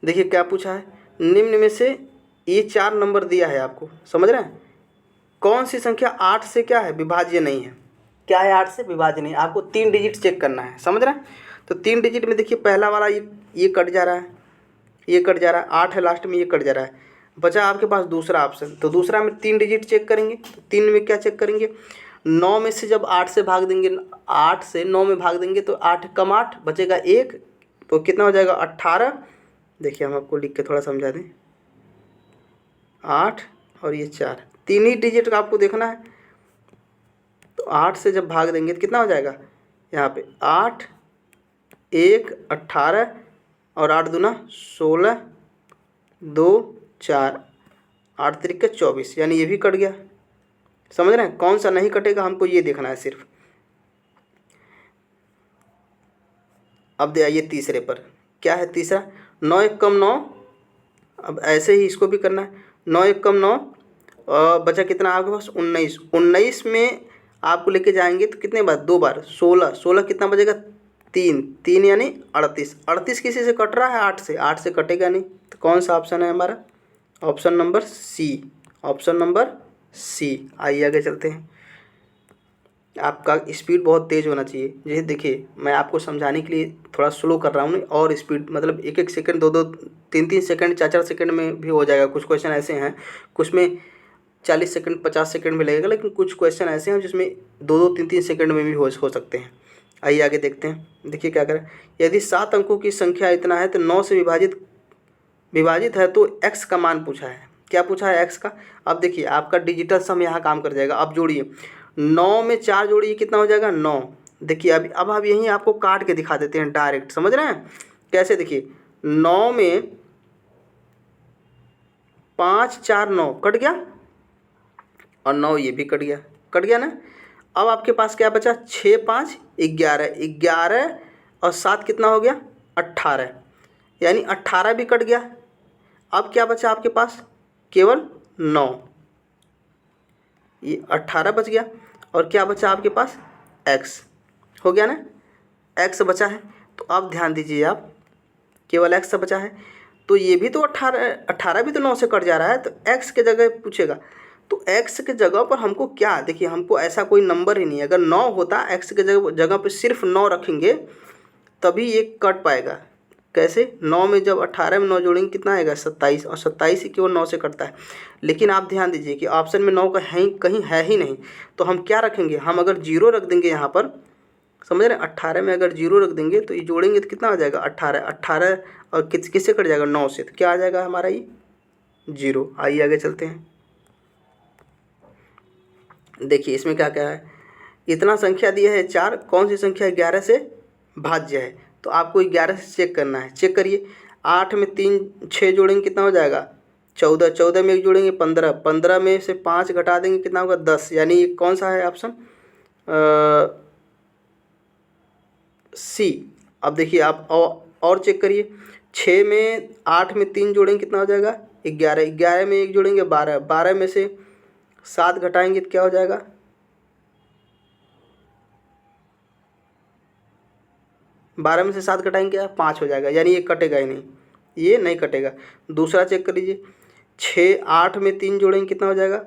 A: देखिए क्या पूछा है, निम्न में से ये 4 नंबर दिया है आपको, समझ रहे हैं। कौन सी संख्या 8 से क्या है, विभाज्य नहीं है। क्या है, 8 से विभाज्य नहीं। आपको 3 डिजिट चेक करना है, समझ रहे हैं। तो 3 डिजिट में देखिए पहला वाला ये कट जा रहा है, ये कट जा रहा है, 8 है लास्ट में, ये कट जा रहा है। बचा आपके पास दूसरा ऑप्शन। तो दूसरा में 3 डिजिट चेक करेंगे। तो 3 में क्या चेक करेंगे, 9 में से जब 8 से भाग देंगे, 8 से 9 में भाग देंगे तो 8 कम 8 बचेगा 1, तो कितना हो जाएगा, 18। देखिए हम आपको लिख के थोड़ा समझा दें। 8 और ये 4, 3 ही डिजिट का आपको देखना है। तो 8 से जब भाग देंगे तो कितना हो जाएगा, यहाँ पे 8 1 18 और 8 दूना 16, 2 4, 8 त्रिक 24। यानी ये भी कट गया। समझ रहे हैं, कौन सा नहीं कटेगा हमको ये देखना है सिर्फ। अब दे आइए तीसरे पर। क्या है तीसरा, 9 1 कम 9। अब ऐसे ही इसको भी करना है। 9 1 कम 9 और बचा कितना आपके पास, 19। 19 में आपको लेके जाएंगे तो कितने बार, 2 बार, 16। 16 कितना बचेगा, 3 यानी 38। 38 किसी से कट रहा है, 8 से। 8 से कटेगा नहीं। तो कौन सा ऑप्शन है हमारा, option number C. Option number C. आइए आगे चलते हैं। आपका स्पीड बहुत तेज़ होना चाहिए। जैसे देखिए मैं आपको समझाने के लिए थोड़ा स्लो कर रहा हूँ, और स्पीड मतलब 1 सेकंड, 2 3 सेकंड, 4 सेकंड में भी हो जाएगा। कुछ क्वेश्चन ऐसे हैं, कुछ में 40 सेकंड 50 सेकंड में लगेगा, लेकिन कुछ क्वेश्चन ऐसे हैं जिसमें 2 3 सेकंड में भी हो सकते हैं। आइए आगे देखते हैं। देखिए क्या करें, यदि 7 अंकों की संख्या इतना है तो 9 से विभाजित है तो x का मान पूछा है। क्या पूछा है, x का। अब देखिए आपका डिजिटल सम यहाँ काम कर जाएगा। अब जोड़िए, 9 में 4 जोड़िए कितना हो जाएगा, 9। देखिए अब हम यहीं आपको काट के दिखा देते हैं डायरेक्ट, समझ रहे हैं कैसे। देखिए 9 में 5 4 9 कट गया, और 9 ये भी कट गया ना। अब आपके पास क्या बचा, 6 5 11, 11 और 7 कितना हो गया, 18। यानी 18 भी कट गया। अब क्या बचा आपके पास, केवल 9। ये 18 बच गया, और क्या बचा आपके पास, x। हो गया ना, x बचा है। तो अब ध्यान दीजिए आप, केवल x बचा है। तो ये भी तो 18 भी तो 9 से कट जा रहा है। तो x के जगह पूछेगा, तो x के जगह पर हमको क्या, देखिए हमको ऐसा कोई नंबर ही नहीं है। अगर 9 होता, x के जगह पर सिर्फ 9 रखेंगे तभी ये कट पाएगा। कैसे? 9 में जब 18 में 9 जोड़ेंगे कितना आएगा? 27, और 27 ही केवल 9 से कटता है। लेकिन आप ध्यान दीजिए कि ऑप्शन में 9 का है कहीं है ही नहीं, तो हम क्या रखेंगे? हम अगर जीरो रख देंगे यहाँ पर, समझ रहे हैं, 18 में अगर जीरो रख देंगे तो ये जोड़ेंगे तो कितना आ जाएगा? 18, 18 और किससे कट जाएगा? 9 से, तो क्या आ जाएगा हमारा ये? जीरो। आइए आगे चलते हैं। देखिए इसमें क्या क्या है, इतना संख्या दिया है 4, कौन सी संख्या 11 से भाज्य है? तो आपको 11 से चेक करना है। चेक करिए, 8 में 3 6 जोड़ेंगे कितना हो जाएगा? 14, 14 में 1 जोड़ेंगे 15, 15 में से 5 घटा देंगे कितना होगा? 10। यानी ये कौन सा है ऑप्शन? सी। अब देखिए आप और चेक करिए, 6 में 8 में 3 जोड़ेंगे कितना हो जाएगा? 11, 11 में 1 जोड़ेंगे 12, 12 में से 7 घटाएंगे तो क्या हो जाएगा? 12 में से 7 घटाएंगे क्या? 5 हो जाएगा। यानी ये कटेगा ही नहीं, ये नहीं कटेगा। दूसरा चेक कर लीजिए, 6 8 में 3 जोड़ेंगे कितना हो जाएगा?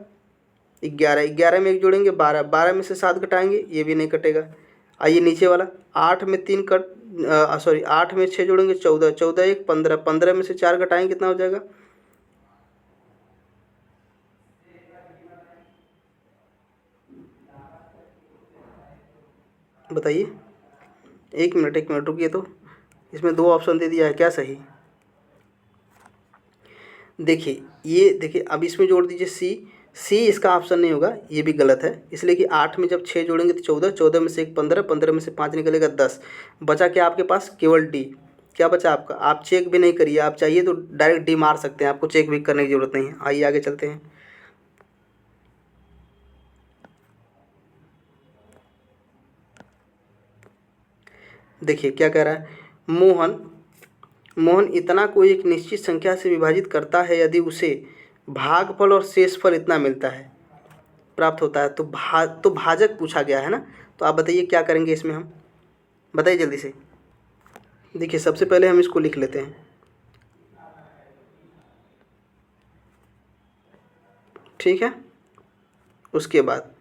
A: 11, 11 में 1 जोड़ेंगे 12, 12 में से 7 घटाएंगे, ये भी नहीं कटेगा। आइए नीचे वाला, 8 में 3 सॉरी 8 में 6 जोड़ेंगे 14, 14 1 15, 15 में से 4 घटाएंगे कितना हो जाएगा? बताइए। एक मिनट रुकिए, तो इसमें 2 ऑप्शन दे दिया है, क्या सही? देखिए ये देखिए, अब इसमें जोड़ दीजिए सी इसका ऑप्शन नहीं होगा, ये भी गलत है। इसलिए कि 8 में जब 6 जोड़ेंगे तो 14, 14 में से 1 15, 15 में से 5 निकलेगा 10। बचा क्या आपके पास? केवल डी। क्या बचा आपका? आप चेक भी नहीं करिए, आप चाहिए तो डायरेक्ट डी मार सकते हैं, आपको चेक भी करने की ज़रूरत नहीं है। आइए आगे चलते हैं। देखिए क्या कह रहा है, मोहन इतना को एक निश्चित संख्या से विभाजित करता है, यदि उसे भागफल और शेषफल इतना मिलता है, प्राप्त होता है। तो भाजक पूछा गया है ना। तो आप बताइए क्या करेंगे इसमें हम? बताइए जल्दी से। देखिए सबसे पहले हम इसको लिख लेते हैं, ठीक है। उसके बाद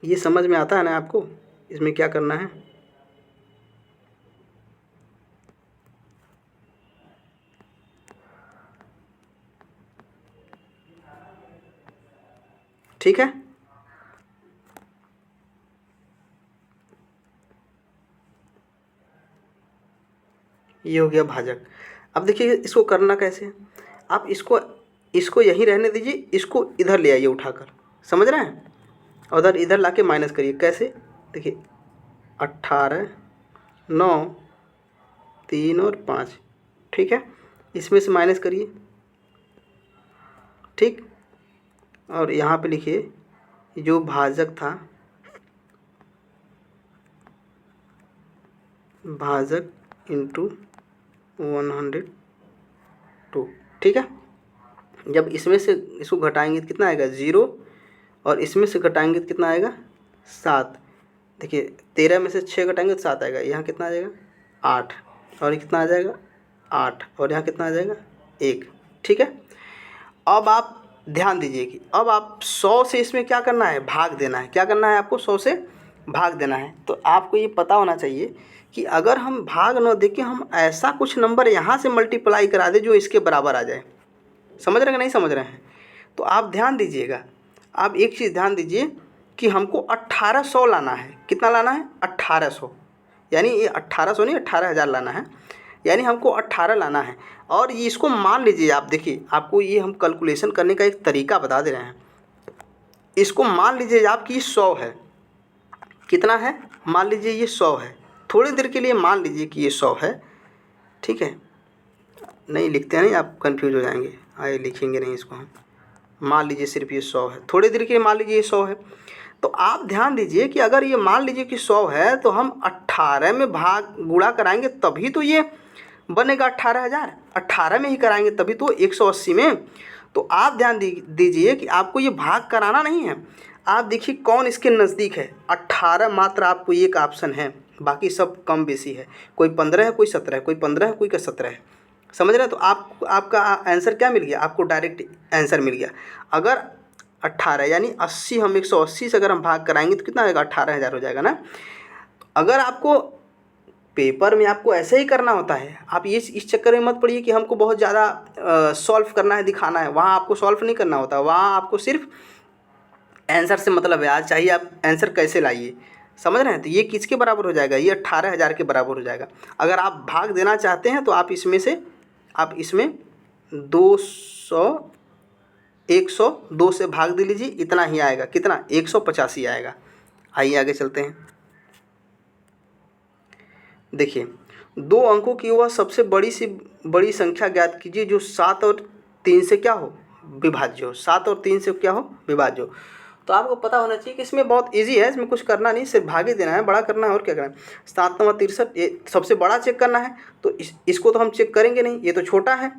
A: ये समझ में आता है ना आपको, इसमें क्या करना है? ठीक है। ये हो गया भाजक। अब देखिए इसको करना कैसे? आप इसको यहीं रहने दीजिए, इसको इधर ले आइए उठाकर, समझ रहे हैं? और उधर इधर लाके माइनस करिए। कैसे? देखिए 18 9 3 और 5, ठीक है। इसमें से माइनस करिए, ठीक। और यहाँ पे लिखिए जो भाजक था, भाजक इंटू 102, ठीक है। जब इसमें से इसको घटाएंगे तो कितना आएगा? 0, और इसमें से घटाएंगे तो कितना आएगा? 7। देखिए 13 में से 6 घटाएंगे तो 7 आएगा, यहाँ कितना आ जाएगा? 8, और ये कितना आ जाएगा? 8, और यहाँ कितना आ जाएगा? 1, ठीक है। अब आप ध्यान दीजिए कि अब आप 100 से इसमें क्या करना है? भाग देना है। क्या करना है आपको? 100 से भाग देना है। तो आपको ये पता होना चाहिए कि अगर हम भाग न दे के हम ऐसा कुछ नंबर यहाँ से मल्टीप्लाई करा दें जो इसके बराबर आ जाए। समझ रहे हैं कि नहीं समझ रहे हैं? तो आप ध्यान दीजिएगा, आप एक चीज़ ध्यान दीजिए कि हमको 1800 लाना है। कितना लाना है? 1800। यानी ये 1800 नहीं, 18,000 लाना है। यानी हमको 18 लाना है। और ये इसको मान लीजिए, आप देखिए आपको ये हम कैलकुलेशन करने का एक तरीका बता दे रहे हैं। इसको मान लीजिए आप कि 100 है। कितना है? मान लीजिए ये 100 है। थोड़ी देर के लिए मान लीजिए कि ये 100 है, ठीक है। नहीं लिखते हैं नहीं, आप कंफ्यूज हो जाएंगे। आइए लिखेंगे नहीं इसको हम। मान लीजिए सिर्फ ये 100 है। थोड़ी देर के लिए मान लीजिए ये 100 है। तो आप ध्यान दीजिए कि अगर ये मान लीजिए कि 100 है तो हम 18 में भाग गुणा कराएंगे तभी तो ये बनेगा 18,000। 18 में ही कराएंगे तभी तो 180 में। तो आप ध्यान दीजिए कि आपको ये भाग कराना नहीं है। आप देखिए कौन इसके नज़दीक है। 18 मात्र आपको एक ऑप्शन है, बाकी सब कम बेसी है। कोई 15 है, कोई 17 है, कोई 15 है, कोई का 17 है। समझ रहे हैं? तो आपका आंसर क्या मिल गया? आपको डायरेक्ट आंसर मिल गया। अगर 18 यानी 80, हम 180 से अगर हम भाग कराएंगे तो कितना आएगा? 18,000 हो जाएगा ना। अगर आपको पेपर में आपको ऐसे ही करना होता है, आप ये इस चक्कर में मत पड़िए कि हमको बहुत ज़्यादा सॉल्व करना है, दिखाना है। वहाँ आपको सॉल्व नहीं करना होता, वहाँ आपको सिर्फ आंसर से मतलब है। आज चाहिए आप आंसर कैसे लाइए, समझ रहे हैं। तो ये किसके बराबर हो जाएगा, ये 18,000 के बराबर हो जाएगा। अगर आप भाग देना चाहते हैं तो आप इसमें 200 102 से भाग दे लीजिए, इतना ही आएगा। कितना, 185 आएगा। आइए आगे चलते हैं। देखिए, 2 अंकों की वह सबसे बड़ी संख्या ज्ञात कीजिए जो 7 और 3 से क्या हो, विभाज्य हो। 7 और 3 से क्या हो, विभाज्य हो। तो आपको पता होना चाहिए कि इसमें बहुत इजी है, इसमें कुछ करना नहीं, सिर्फ भागे देना है, बड़ा करना है और क्या करना है। 7 9 63, ये सबसे बड़ा चेक करना है। तो इसको तो हम चेक करेंगे नहीं, ये तो छोटा है,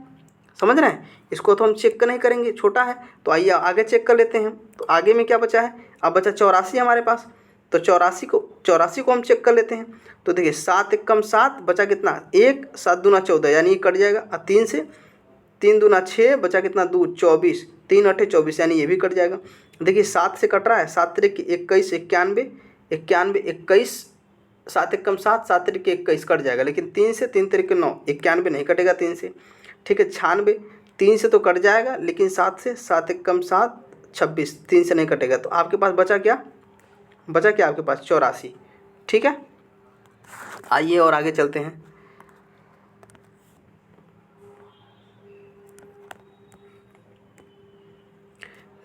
A: समझ रहे हैं। इसको तो हम चेक नहीं करेंगे, छोटा है। तो आइए आगे चेक कर लेते हैं। तो आगे में क्या बचा है, अब बचा 84 हमारे पास। तो 84 को हम चेक कर लेते हैं। तो देखिए 7 एकम 7, बचा कितना 1, 7 दूना 14, यानी ये कट जाएगा। और 3 से 3 दूना 6, बचा कितना 2, 24, 3 8 24, यानी ये भी कट जाएगा। देखिए 7 से कट रहा है, 7 3 21, 91 91 21, 7 एकम 7, 7 3 21 कट जाएगा। लेकिन 3 से 3 3 9, 91 नहीं कटेगा 3 से, ठीक है। 96 3 से तो कट जाएगा, लेकिन 7 से 7 एकम 7 26, 3 से नहीं कटेगा। तो आपके पास बचा क्या आपके पास 84, ठीक है। आइए और आगे चलते हैं।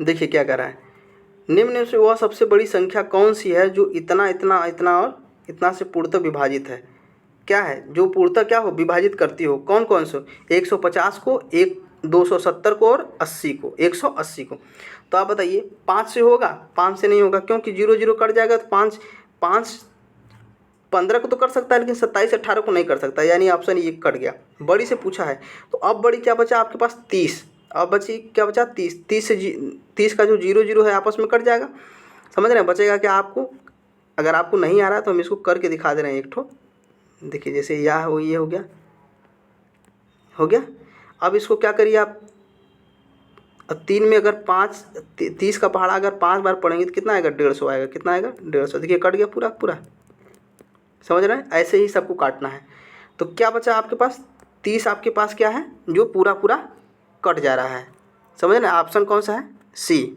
A: देखिए क्या कर रहा है, निम्न में से वह सबसे बड़ी संख्या कौन सी है जो इतना इतना इतना और इतना से पूर्णतः विभाजित है। क्या है जो पूर्णतः क्या हो, विभाजित करती हो। कौन कौन से, 150 को, 270 को और 80 को, 180 को। तो आप बताइए 5 से होगा, 5 से नहीं होगा, क्योंकि 0 0 कट जाएगा। तो 5 15 को तो कर सकता है, लेकिन 27 18 को नहीं कर सकता, यानी ऑप्शन ये कट गया। बड़ी से पूछा है, तो अब बड़ी क्या बचा आपके पास 30। अब बची क्या बचा 30, 30 का जो 0 0 है आपस में कट जाएगा, समझ रहे हैं। बचेगा क्या आपको, अगर आपको नहीं आ रहा है तो हम इसको करके दिखा दे रहे हैं एक ठो। देखिए जैसे ये हो गया। अब इसको क्या करिए आप, 3 में अगर 5, 30 का पहाड़ा अगर 5 बार पढ़ेंगे तो कितना आएगा, 150 आएगा। कितना आएगा, 150। देखिए कट गया पूरा, समझ रहे हैं। ऐसे ही सबको काटना है। तो क्या बचा आपके पास, 30 आपके पास क्या है, जो पूरा कट जा रहा है, समझ रहे हैं। ऑप्शन कौन सा है, सी।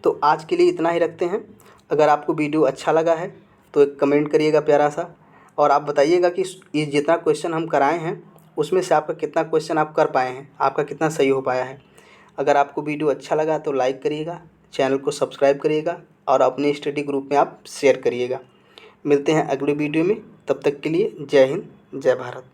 A: तो आज के लिए इतना ही रखते हैं। अगर आपको वीडियो अच्छा लगा है तो एक कमेंट करिएगा प्यारा सा, और आप बताइएगा कि ये जितना क्वेश्चन हम कराए हैं उसमें से आपका कितना क्वेश्चन आप कर पाए हैं, आपका कितना सही हो पाया है। अगर आपको वीडियो अच्छा लगा तो लाइक करिएगा, चैनल को सब्सक्राइब करिएगा और अपने स्टडी ग्रुप में आप शेयर करिएगा। मिलते हैं अगले वीडियो में, तब तक के लिए जय हिंद जय भारत।